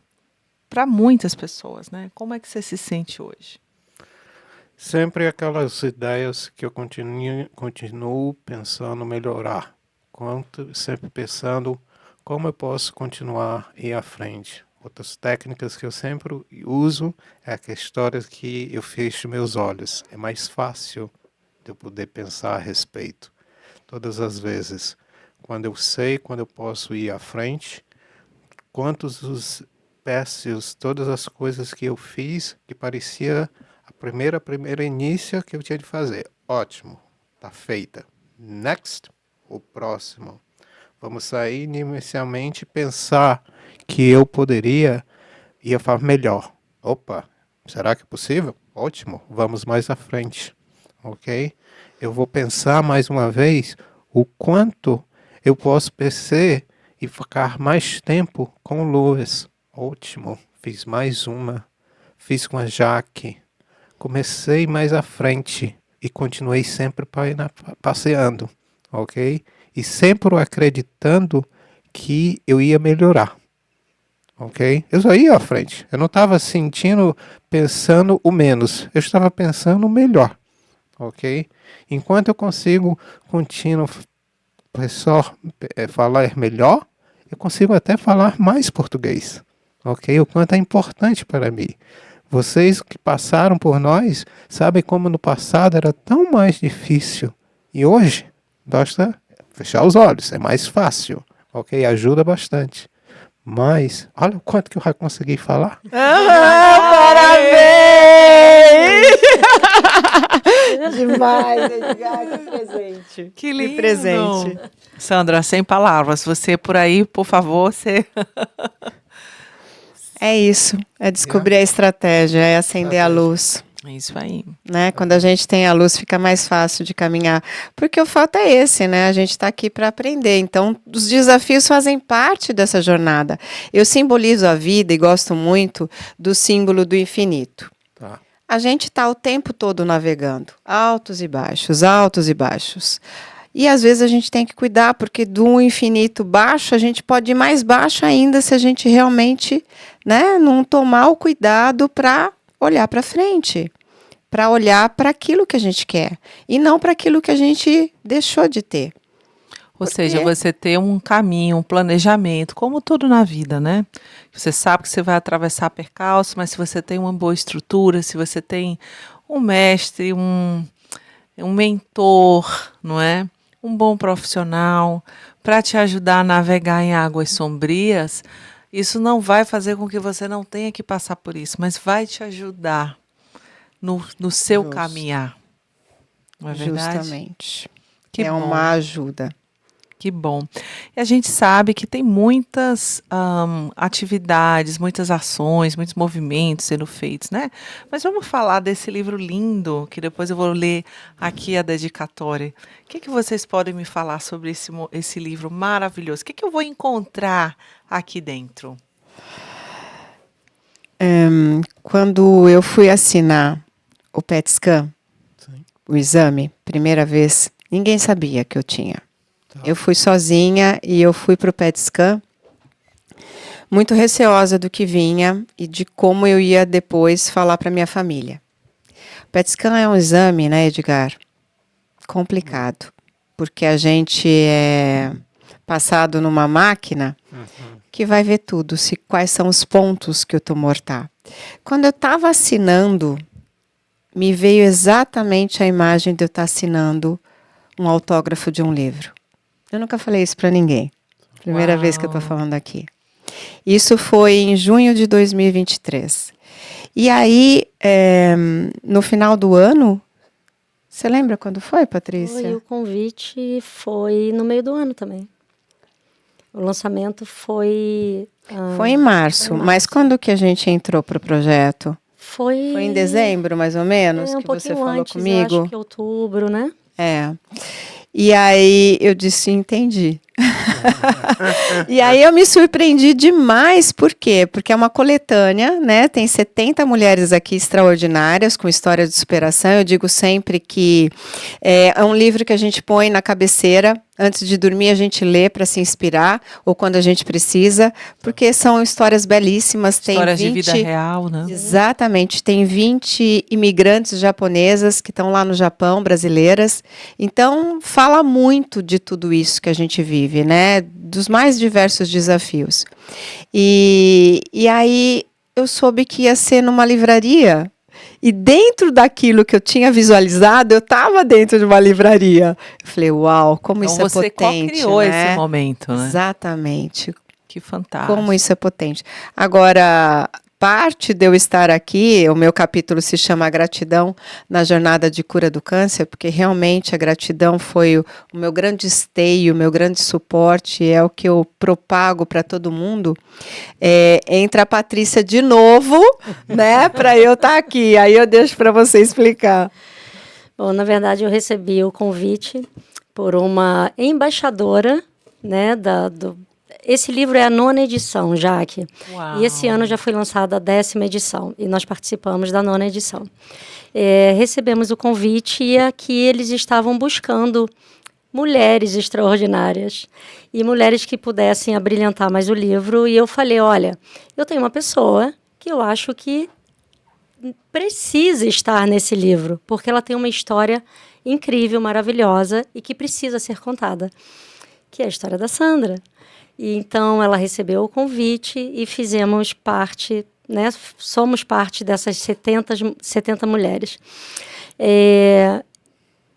para muitas pessoas, né? Como é que você se sente hoje? Sempre aquelas ideias que eu continuo pensando melhorar. Sempre pensando como eu posso continuar a ir à frente. Outras técnicas que eu sempre uso é aquela história que eu fecho meus olhos. É mais fácil de eu poder pensar a respeito. Todas as vezes, quando eu sei quando eu posso ir à frente, quantos os péssimos, todas as coisas que eu fiz que parecia a primeira início que eu tinha de fazer. Ótimo, tá feita. Next, o próximo. Vamos sair inicialmente pensar que eu poderia ir fazer melhor. Opa, será que é possível? Ótimo, vamos mais à frente, ok? Eu vou pensar mais uma vez o quanto eu posso crescer e ficar mais tempo com o Louis. Ótimo, fiz mais uma, fiz com a Jaque, comecei mais à frente e continuei sempre passeando, ok? E sempre acreditando que eu ia melhorar. Ok? Eu só ia à frente. Eu não estava pensando o menos. Eu estava pensando o melhor. Ok? Enquanto eu consigo só falar melhor, eu consigo até falar mais português. Ok? O quanto é importante para mim. Vocês que passaram por nós sabem como no passado era tão mais difícil. E hoje, basta fechar os olhos. É mais fácil. Ok? Ajuda bastante. Mas, olha o quanto que eu já consegui falar. Parabéns! Demais, Edgar, que presente. Que lindo. Que presente. Sandra, sem palavras. Você por aí, por favor, você... É isso, é descobrir a estratégia, é acender a luz. É isso aí. Né? Quando a gente tem a luz, fica mais fácil de caminhar. Porque o fato é esse, né? A gente está aqui para aprender. Então, os desafios fazem parte dessa jornada. Eu simbolizo a vida e gosto muito do símbolo do infinito. Tá. A gente está o tempo todo navegando, altos e baixos, altos e baixos. E às vezes a gente tem que cuidar, porque do infinito baixo, a gente pode ir mais baixo ainda se a gente realmente, né, não tomar o cuidado para olhar para frente, para olhar para aquilo que a gente quer e não para aquilo que a gente deixou de ter. Ou seja, você ter um caminho, um planejamento, como tudo na vida, né? Você sabe que você vai atravessar percalços, mas se você tem uma boa estrutura, se você tem um mestre, um mentor, não é? Um bom profissional para te ajudar a navegar em águas sombrias, isso não vai fazer com que você não tenha que passar por isso, mas vai te ajudar no seu caminhar. Não é verdade? Justamente. Que bom. Uma ajuda. Que bom. E a gente sabe que tem muitas atividades, muitas ações, muitos movimentos sendo feitos, né? Mas vamos falar desse livro lindo, que depois eu vou ler aqui a dedicatória. O que vocês podem me falar sobre esse livro maravilhoso? O que eu vou encontrar aqui dentro? Quando eu fui assinar o PET scan, o exame, primeira vez, ninguém sabia que eu tinha. Eu fui sozinha e eu fui para o PET scan muito receosa do que vinha e de como eu ia depois falar para minha família. O PET scan é um exame, né, Edgar? Complicado, porque a gente é passado numa máquina que vai ver tudo, quais são os pontos que o tumor está. Quando eu estava assinando, me veio exatamente a imagem de eu estar assinando um autógrafo de um livro. Eu nunca falei isso para ninguém. Primeira vez que eu estou falando aqui. Isso foi em junho de 2023. E aí, no final do ano, você lembra quando foi, Patrícia? O convite foi no meio do ano também. O lançamento foi... Foi em março. Mas quando que a gente entrou para o projeto? Foi em dezembro, mais ou menos, que você falou antes, comigo? Eu acho que outubro, né? E aí eu disse, entendi. E aí eu me surpreendi demais, por quê? Porque é uma coletânea, né? Tem 70 mulheres aqui extraordinárias, com história de superação. Eu digo sempre que é um livro que a gente põe na cabeceira. Antes de dormir, a gente lê para se inspirar, ou quando a gente precisa, porque são histórias belíssimas. Histórias de vida real, né? Exatamente. Tem 20 imigrantes japonesas que estão lá no Japão, brasileiras. Então, fala muito de tudo isso que a gente vive, né? Dos mais diversos desafios. E aí, eu soube que ia ser numa livraria. E dentro daquilo que eu tinha visualizado, eu estava dentro de uma livraria. Eu falei, uau, como então isso é potente. Você co-criou, né? esse momento, né? Exatamente. Que fantástico. Como isso é potente. Agora, parte de eu estar aqui, o meu capítulo se chama Gratidão na Jornada de Cura do Câncer, porque realmente a gratidão foi o meu grande esteio, o meu grande suporte, é o que eu propago para todo mundo. Entra a Patrícia de novo, né, para eu estar aqui. Aí eu deixo para você explicar. Bom, na verdade, eu recebi o convite por uma embaixadora, né, esse livro é a 9ª edição, Jaque. Uau. E esse ano já foi lançada a 10ª edição, e nós participamos da 9ª edição. Recebemos o convite e aqui eles estavam buscando mulheres extraordinárias e mulheres que pudessem abrilhantar mais o livro. E eu falei, olha, eu tenho uma pessoa que eu acho que precisa estar nesse livro, porque ela tem uma história incrível, maravilhosa e que precisa ser contada, que é a história da Sandra. E então ela recebeu o convite e fizemos parte, né, somos parte dessas 70 mulheres.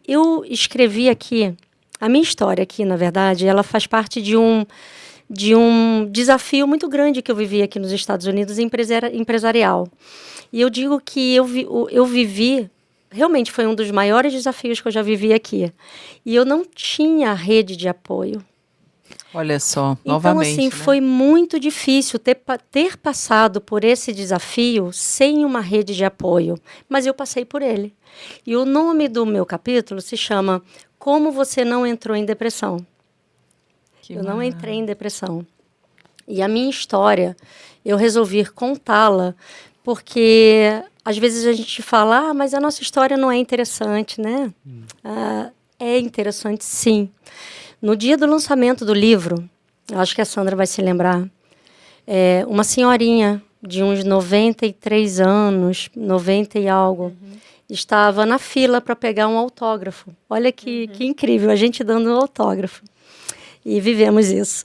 Eu escrevi aqui, a minha história aqui, na verdade, ela faz parte de um desafio muito grande que eu vivi aqui nos Estados Unidos, empresarial. E eu digo que eu vivi, realmente foi um dos maiores desafios que eu já vivi aqui. E eu não tinha rede de apoio. Olha só, então, novamente. Então, assim, né? foi muito difícil ter passado por esse desafio sem uma rede de apoio. Mas eu passei por ele. E o nome do meu capítulo se chama Como Você Não Entrou em Depressão. Eu não entrei em depressão. E a minha história, eu resolvi contá-la, porque às vezes a gente fala, mas a nossa história não é interessante, né? É interessante, sim. No dia do lançamento do livro, acho que a Sandra vai se lembrar, uma senhorinha de uns 93 anos, 90 e algo, estava na fila para pegar um autógrafo. Olha que incrível, a gente dando um autógrafo. E vivemos isso.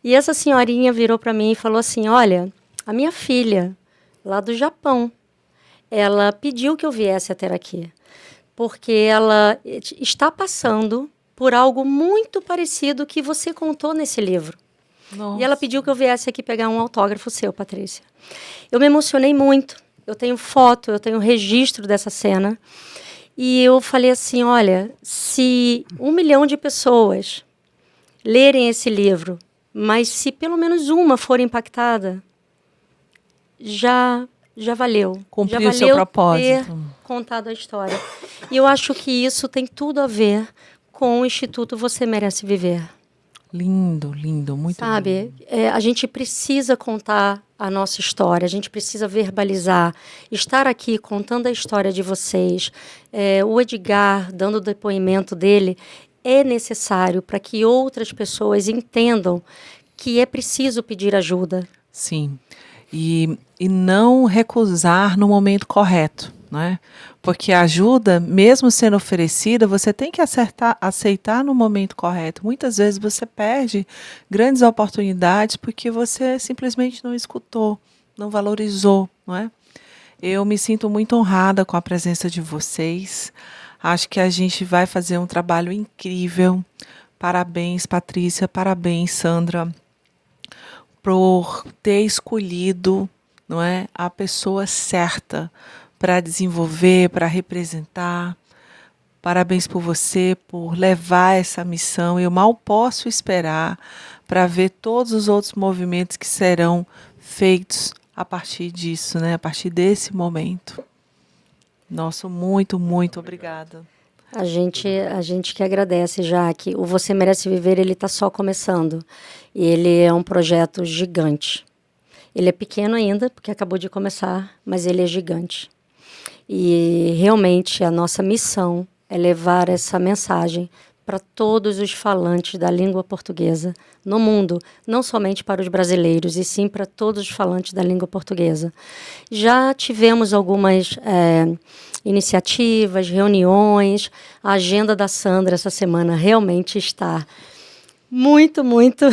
E essa senhorinha virou para mim e falou assim, olha, a minha filha, lá do Japão, ela pediu que eu viesse até aqui, porque ela está passando por algo muito parecido que você contou nesse livro. Nossa. E ela pediu que eu viesse aqui pegar um autógrafo seu, Patrícia. Eu me emocionei muito. Eu tenho foto, eu tenho registro dessa cena. E eu falei assim, olha, se 1 milhão de pessoas lerem esse livro, mas se pelo menos uma for impactada, já valeu. Cumpriu já o seu valeu propósito. ter contado a história. E eu acho que isso tem tudo a ver com o Instituto Você Merece Viver. Lindo, lindo, muito Sabe, lindo. a gente precisa contar a nossa história, a gente precisa verbalizar, estar aqui contando a história de vocês. O Edgar, dando o depoimento dele, é necessário para que outras pessoas entendam que é preciso pedir ajuda. Sim, e não recusar no momento correto, né? Porque a ajuda, mesmo sendo oferecida, você tem que aceitar no momento correto. Muitas vezes você perde grandes oportunidades porque você simplesmente não escutou, não valorizou, não é? Eu me sinto muito honrada com a presença de vocês. Acho que a gente vai fazer um trabalho incrível. Parabéns, Patrícia, parabéns, Sandra, por ter escolhido, não é, a pessoa certa para desenvolver, para representar. Parabéns por você, por levar essa missão. Eu mal posso esperar para ver todos os outros movimentos que serão feitos a partir disso, né? A partir desse momento. Nossa, muito, muito obrigada. A gente que agradece, Jaque. O Você Merece Viver, ele está só começando. E ele é um projeto gigante. Ele é pequeno ainda, porque acabou de começar, mas ele é gigante. E realmente a nossa missão é levar essa mensagem para todos os falantes da língua portuguesa no mundo, não somente para os brasileiros, e sim para todos os falantes da língua portuguesa. Já tivemos algumas iniciativas, reuniões. A agenda da Sandra essa semana realmente está muito, muito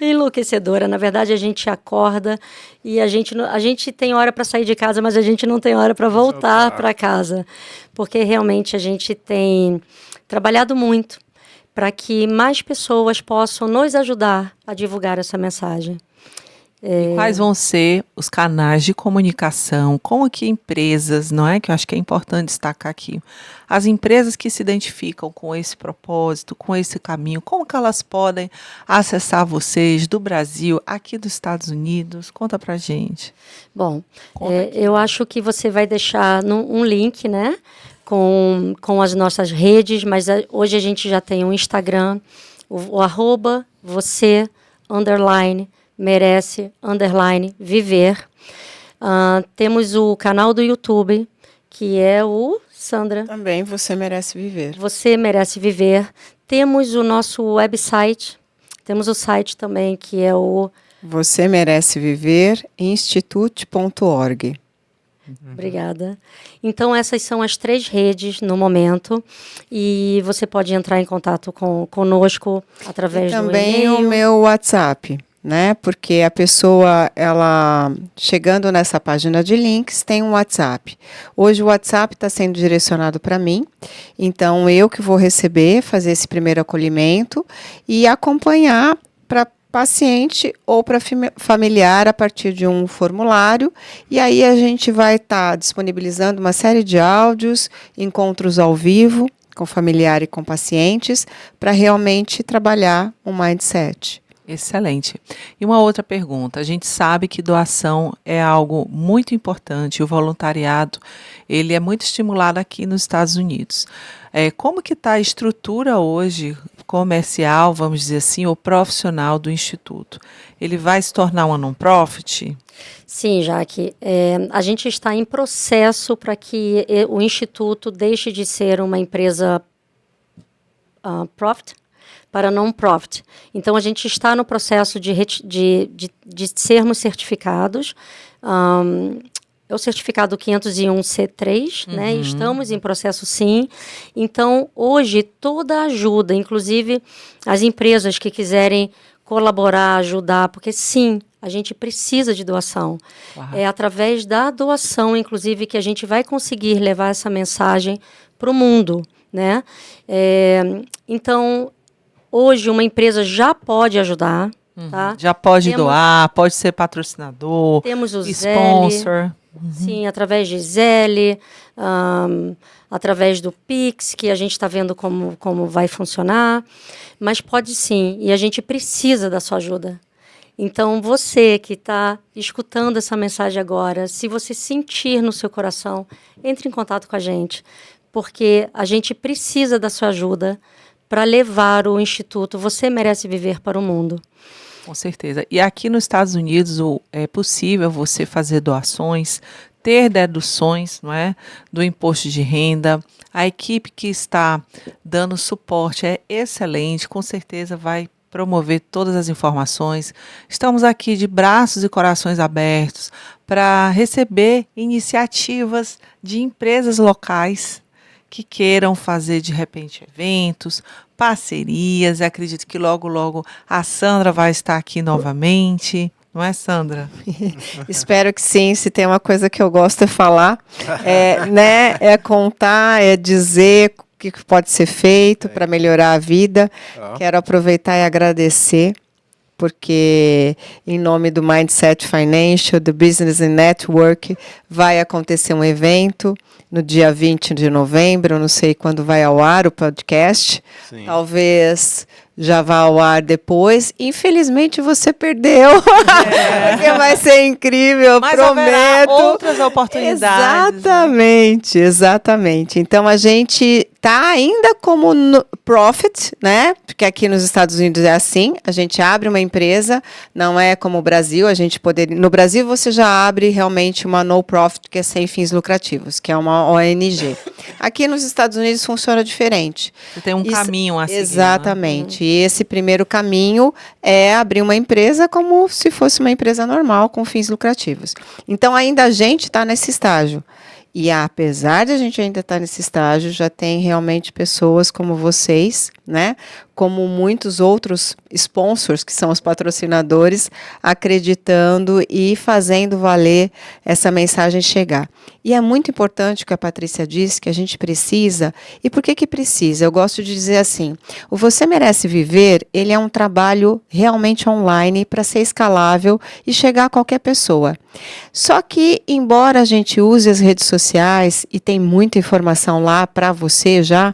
enlouquecedora. Na verdade, a gente acorda e a gente tem hora para sair de casa, mas a gente não tem hora para voltar para casa, porque realmente a gente tem trabalhado muito para que mais pessoas possam nos ajudar a divulgar essa mensagem. E quais vão ser os canais de comunicação? Como que empresas, não é? Que eu acho que é importante destacar aqui. As empresas que se identificam com esse propósito, com esse caminho, como que elas podem acessar vocês do Brasil, aqui dos Estados Unidos? Conta pra gente. Bom, Conta aqui. eu acho que você vai deixar um link, né, com as nossas redes, mas hoje a gente já tem um Instagram, o arroba você, _ merece, _ viver. Temos o canal do YouTube, que é o, Sandra? Também Você Merece Viver. Você Merece Viver. Temos o nosso website, temos o site também, que é o... Você Merece Viver, institute.org. Obrigada. Então, essas são as 3 redes no momento. E você pode entrar em contato conosco através do Também e-mail. o meu WhatsApp, né? Porque a pessoa, ela chegando nessa página de links, tem um WhatsApp. Hoje o WhatsApp está sendo direcionado para mim, então eu que vou receber, fazer esse primeiro acolhimento e acompanhar para paciente ou para familiar a partir de um formulário, e aí a gente vai estar disponibilizando uma série de áudios, encontros ao vivo com familiar e com pacientes, para realmente trabalhar o mindset. Excelente. E uma outra pergunta. A gente sabe que doação é algo muito importante. O voluntariado, ele é muito estimulado aqui nos Estados Unidos. Como que está a estrutura hoje comercial, vamos dizer assim, ou profissional do Instituto? Ele vai se tornar uma non-profit? Sim, Jaque. A gente está em processo para que o Instituto deixe de ser uma empresa profit para non-profit. Então, a gente está no processo de sermos certificados. É o certificado 501C3, né? Estamos em processo, sim. Então, hoje, toda a ajuda, inclusive as empresas que quiserem colaborar, ajudar, porque, sim, a gente precisa de doação. Uau. É através da doação, inclusive, que a gente vai conseguir levar essa mensagem para o mundo, né? Então, hoje, uma empresa já pode ajudar, tá? Já pode doar, pode ser patrocinador, temos o sponsor. Sim, através de Zelle, através do Pix, que a gente está vendo como vai funcionar. Mas pode sim, e a gente precisa da sua ajuda. Então, você que está escutando essa mensagem agora, se você sentir no seu coração, entre em contato com a gente, porque a gente precisa da sua ajuda para levar o Instituto Você Merece Viver para o mundo. Com certeza. E aqui nos Estados Unidos é possível você fazer doações, ter deduções, não é, do imposto de renda. A equipe que está dando suporte é excelente, com certeza vai promover todas as informações. Estamos aqui de braços e corações abertos para receber iniciativas de empresas locais que queiram fazer, de repente, eventos, parcerias. Eu acredito que logo, logo a Sandra vai estar aqui novamente. Não é, Sandra? Espero que sim. Se tem uma coisa que eu gosto é falar, né? É contar, é dizer o que pode ser feito para melhorar a vida. Quero aproveitar e agradecer, porque em nome do Mindset Financial, do Business and Network, vai acontecer um evento no dia 20 de novembro, eu não sei quando vai ao ar o podcast, Sim. Talvez já vá ao ar depois. Infelizmente você perdeu, porque vai ser incrível, Mas prometo. haverá outras oportunidades. Exatamente, exatamente. Então a gente está ainda como profit, né? Porque aqui nos Estados Unidos é assim, a gente abre uma empresa, não é como o Brasil, a gente poderia... No Brasil você já abre realmente uma no-profit, que é sem fins lucrativos, que é uma ONG. Aqui nos Estados Unidos funciona diferente. Você tem um caminho a seguir. Exatamente. E esse primeiro caminho é abrir uma empresa como se fosse uma empresa normal, com fins lucrativos. Então, ainda a gente está nesse estágio. E apesar de a gente ainda estar nesse estágio, já tem realmente pessoas como vocês, né, como muitos outros sponsors, que são os patrocinadores, acreditando e fazendo valer essa mensagem chegar. E é muito importante o que a Patrícia disse, que a gente precisa. E por que precisa? Eu gosto de dizer assim, o Você Merece Viver, ele é um trabalho realmente online para ser escalável e chegar a qualquer pessoa. Só que, embora a gente use as redes sociais e tem muita informação lá para você já,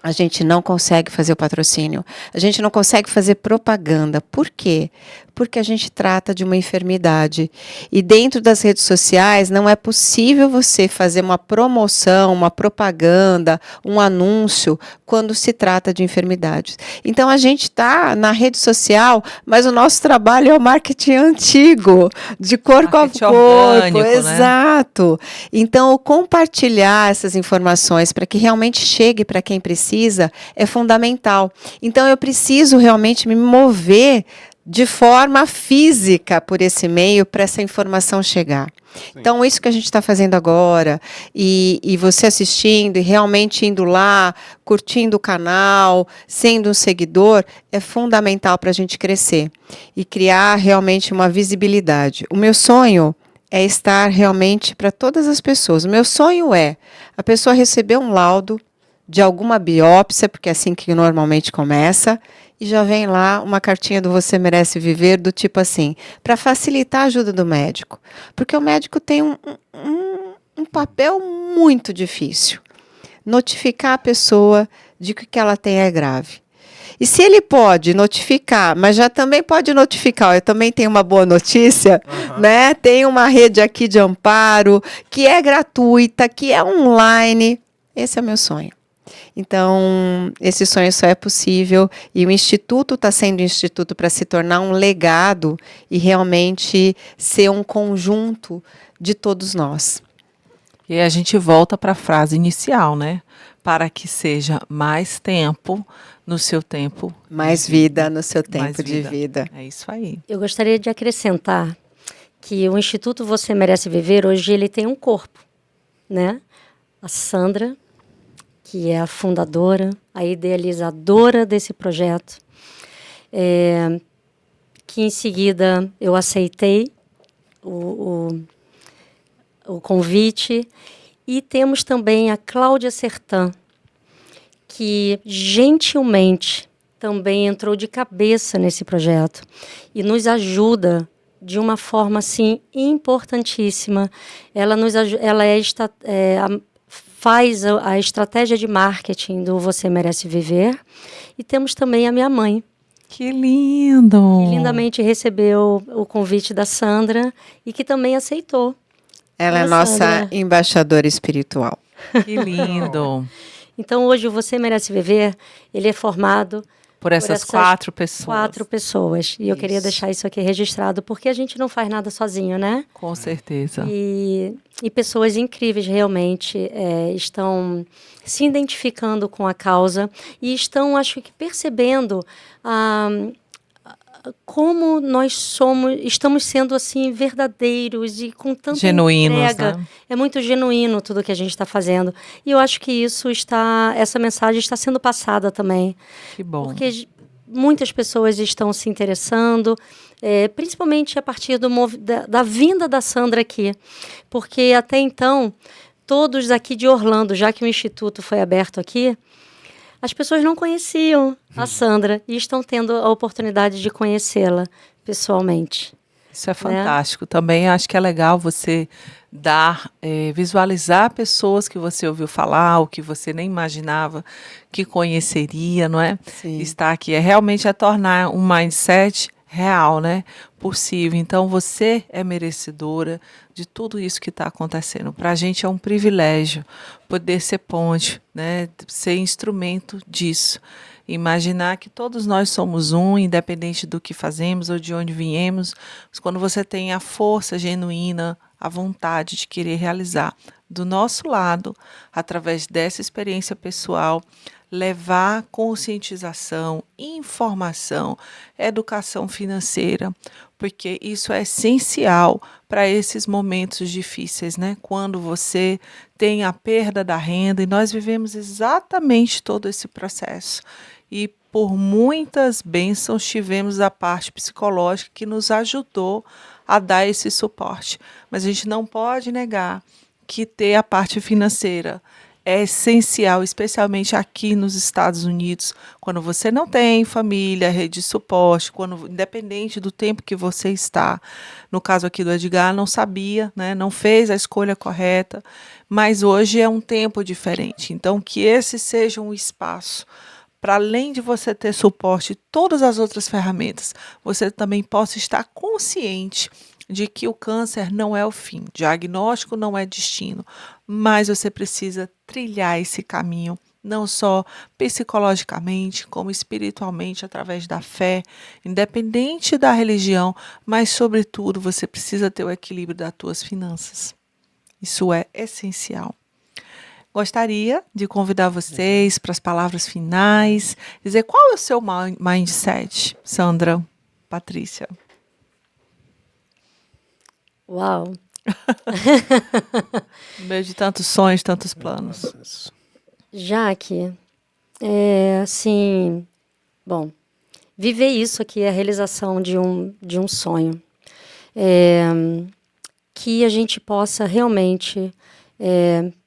a gente não consegue fazer o patrocínio, a gente não consegue fazer propaganda. Por quê? Porque a gente trata de uma enfermidade. E dentro das redes sociais não é possível você fazer uma promoção, uma propaganda, um anúncio quando se trata de enfermidades. Então a gente está na rede social, mas o nosso trabalho é o marketing antigo, de corpo a corpo. Orgânico, né? Exato. Então o compartilhar essas informações para que realmente chegue para quem precisa é fundamental. Então eu preciso realmente me mover de forma física por esse meio para essa informação chegar. Sim. Então, isso que a gente está fazendo agora, e você assistindo e realmente indo lá, curtindo o canal, sendo um seguidor, é fundamental para a gente crescer e criar realmente uma visibilidade. O meu sonho é estar realmente para todas as pessoas. O meu sonho é a pessoa receber um laudo de alguma biópsia, porque é assim que normalmente começa, e já vem lá uma cartinha do Você Merece Viver, do tipo assim, para facilitar a ajuda do médico. Porque o médico tem um papel muito difícil. Notificar a pessoa de que o que ela tem é grave. E se ele pode notificar, mas já também pode notificar, eu também tenho uma boa notícia, né? Tem uma rede aqui de amparo, que é gratuita, que é online. Esse é o meu sonho. Então, esse sonho só é possível e o Instituto está sendo um instituto para se tornar um legado e realmente ser um conjunto de todos nós. E aí a gente volta para a frase inicial, né? Para que seja mais tempo no seu tempo. Mais vida no seu tempo de vida. É isso aí. Eu gostaria de acrescentar que o Instituto Você Merece Viver, hoje ele tem um corpo, né? A Sandra, que é a fundadora, a idealizadora desse projeto, que em seguida eu aceitei o convite. E temos também a Cláudia Sertan, que gentilmente também entrou de cabeça nesse projeto e nos ajuda de uma forma assim importantíssima. Ela faz a estratégia de marketing do Você Merece Viver. E temos também a minha mãe. Que lindo! Que lindamente recebeu o convite da Sandra e que também aceitou. Ela é nossa embaixadora espiritual. Que lindo! Então, hoje o Você Merece Viver, ele é formado por essas 4 pessoas. 4 pessoas. E eu queria deixar isso aqui registrado, porque a gente não faz nada sozinho, né? Com certeza. E pessoas incríveis realmente estão se identificando com a causa e estão, acho que, percebendo como nós estamos sendo assim verdadeiros e com tanta genuínos, entrega. né? É muito genuíno tudo que a gente está fazendo. E eu acho que essa mensagem está sendo passada também. Que bom. Porque muitas pessoas estão se interessando, principalmente a partir da vinda da Sandra aqui. Porque até então, todos aqui de Orlando, já que o Instituto foi aberto aqui, as pessoas não conheciam a Sandra e estão tendo a oportunidade de conhecê-la pessoalmente. Isso é fantástico. Também acho que é legal você visualizar pessoas que você ouviu falar, ou que você nem imaginava que conheceria, não é? Sim. Estar aqui realmente tornar um mindset real, né? Possível. Então, você é merecedora de tudo isso que está acontecendo. Para a gente é um privilégio poder ser ponte, né? Ser instrumento disso. Imaginar que todos nós somos um, independente do que fazemos ou de onde viemos. Mas quando você tem a força genuína, a vontade de querer realizar, do nosso lado, através dessa experiência pessoal, levar conscientização, informação, educação financeira, porque isso é essencial para esses momentos difíceis, né? Quando você tem a perda da renda, e nós vivemos exatamente todo esse processo. E por muitas bênçãos tivemos a parte psicológica que nos ajudou a dar esse suporte. Mas a gente não pode negar que ter a parte financeira é essencial, especialmente aqui nos Estados Unidos, quando você não tem família, rede de suporte, quando, independente do tempo que você está. No caso aqui do Edgar, não sabia, né, não fez a escolha correta, mas hoje é um tempo diferente. Então, que esse seja um espaço para, além de você ter suporte e todas as outras ferramentas, você também possa estar consciente de que o câncer não é o fim, diagnóstico não é destino, mas você precisa trilhar esse caminho, não só psicologicamente, como espiritualmente, através da fé, independente da religião, mas, sobretudo, você precisa ter o equilíbrio das tuas finanças. Isso é essencial. Gostaria de convidar vocês para as palavras finais, dizer qual é o seu mindset, Sandra, Patrícia. Uau! No meio de tantos sonhos, tantos planos. Jaque, assim, bom, viver isso aqui é a realização de um sonho. Que a gente possa realmente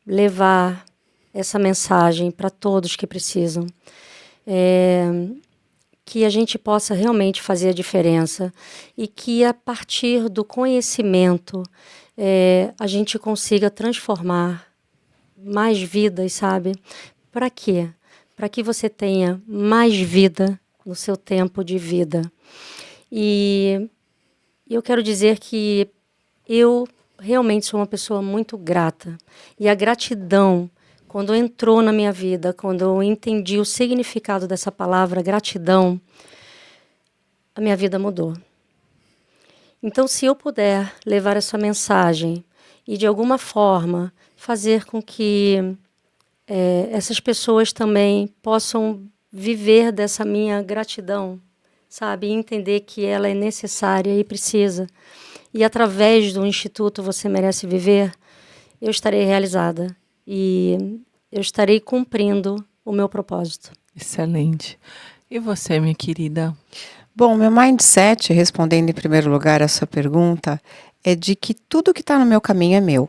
levar essa mensagem para todos que precisam. Que a gente possa realmente fazer a diferença e que, a partir do conhecimento, a gente consiga transformar mais vidas, sabe? Para quê? Para que você tenha mais vida no seu tempo de vida. E eu quero dizer que eu realmente sou uma pessoa muito grata. E a gratidão, quando entrou na minha vida, quando eu entendi o significado dessa palavra, gratidão, a minha vida mudou. Então, se eu puder levar essa mensagem e, de alguma forma, fazer com que essas pessoas também possam viver dessa minha gratidão, sabe? E entender que ela é necessária e precisa. E, através do Instituto Você Merece Viver, eu estarei realizada. E eu estarei cumprindo o meu propósito. Excelente. E você, minha querida? Bom, meu mindset, respondendo em primeiro lugar a sua pergunta, é de que tudo que está no meu caminho é meu.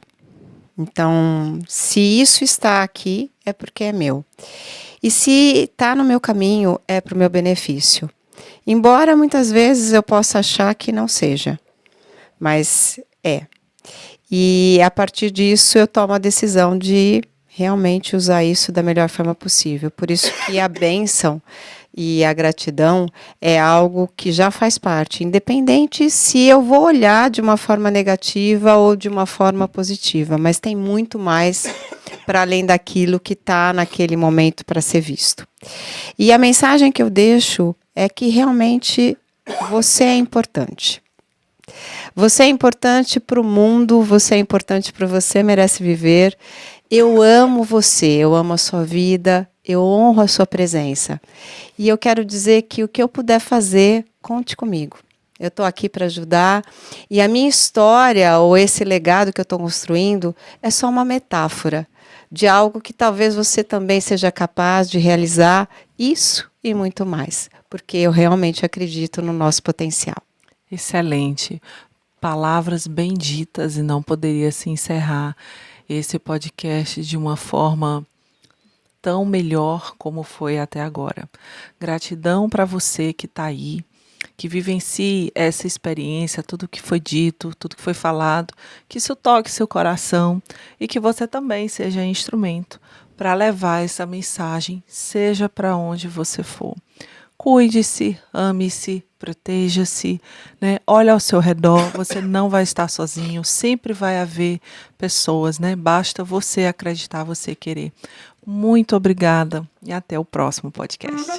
Então, se isso está aqui, é porque é meu. E se está no meu caminho, é para o meu benefício. Embora muitas vezes eu possa achar que não seja, mas é. E a partir disso eu tomo a decisão de realmente usar isso da melhor forma possível. Por isso que a bênção e a gratidão é algo que já faz parte, independente se eu vou olhar de uma forma negativa ou de uma forma positiva, mas tem muito mais para além daquilo que está naquele momento para ser visto. E a mensagem que eu deixo é que realmente você é importante. Você é importante para o mundo, você é importante para você, merece viver. Eu amo você, eu amo a sua vida, eu honro a sua presença. E eu quero dizer que o que eu puder fazer, conte comigo. Eu estou aqui para ajudar. E a minha história, ou esse legado que eu estou construindo, é só uma metáfora de algo que talvez você também seja capaz de realizar, isso e muito mais. Porque eu realmente acredito no nosso potencial. Excelente. Palavras benditas, e não poderia se encerrar esse podcast de uma forma tão melhor como foi até agora. Gratidão para você que está aí, que vivencie essa experiência, tudo que foi dito, tudo que foi falado, que isso toque seu coração e que você também seja instrumento para levar essa mensagem, seja para onde você for. Cuide-se, ame-se, proteja-se, né? Olhe ao seu redor, você não vai estar sozinho, sempre vai haver pessoas, né? Basta você acreditar, você querer. Muito obrigada e até o próximo podcast.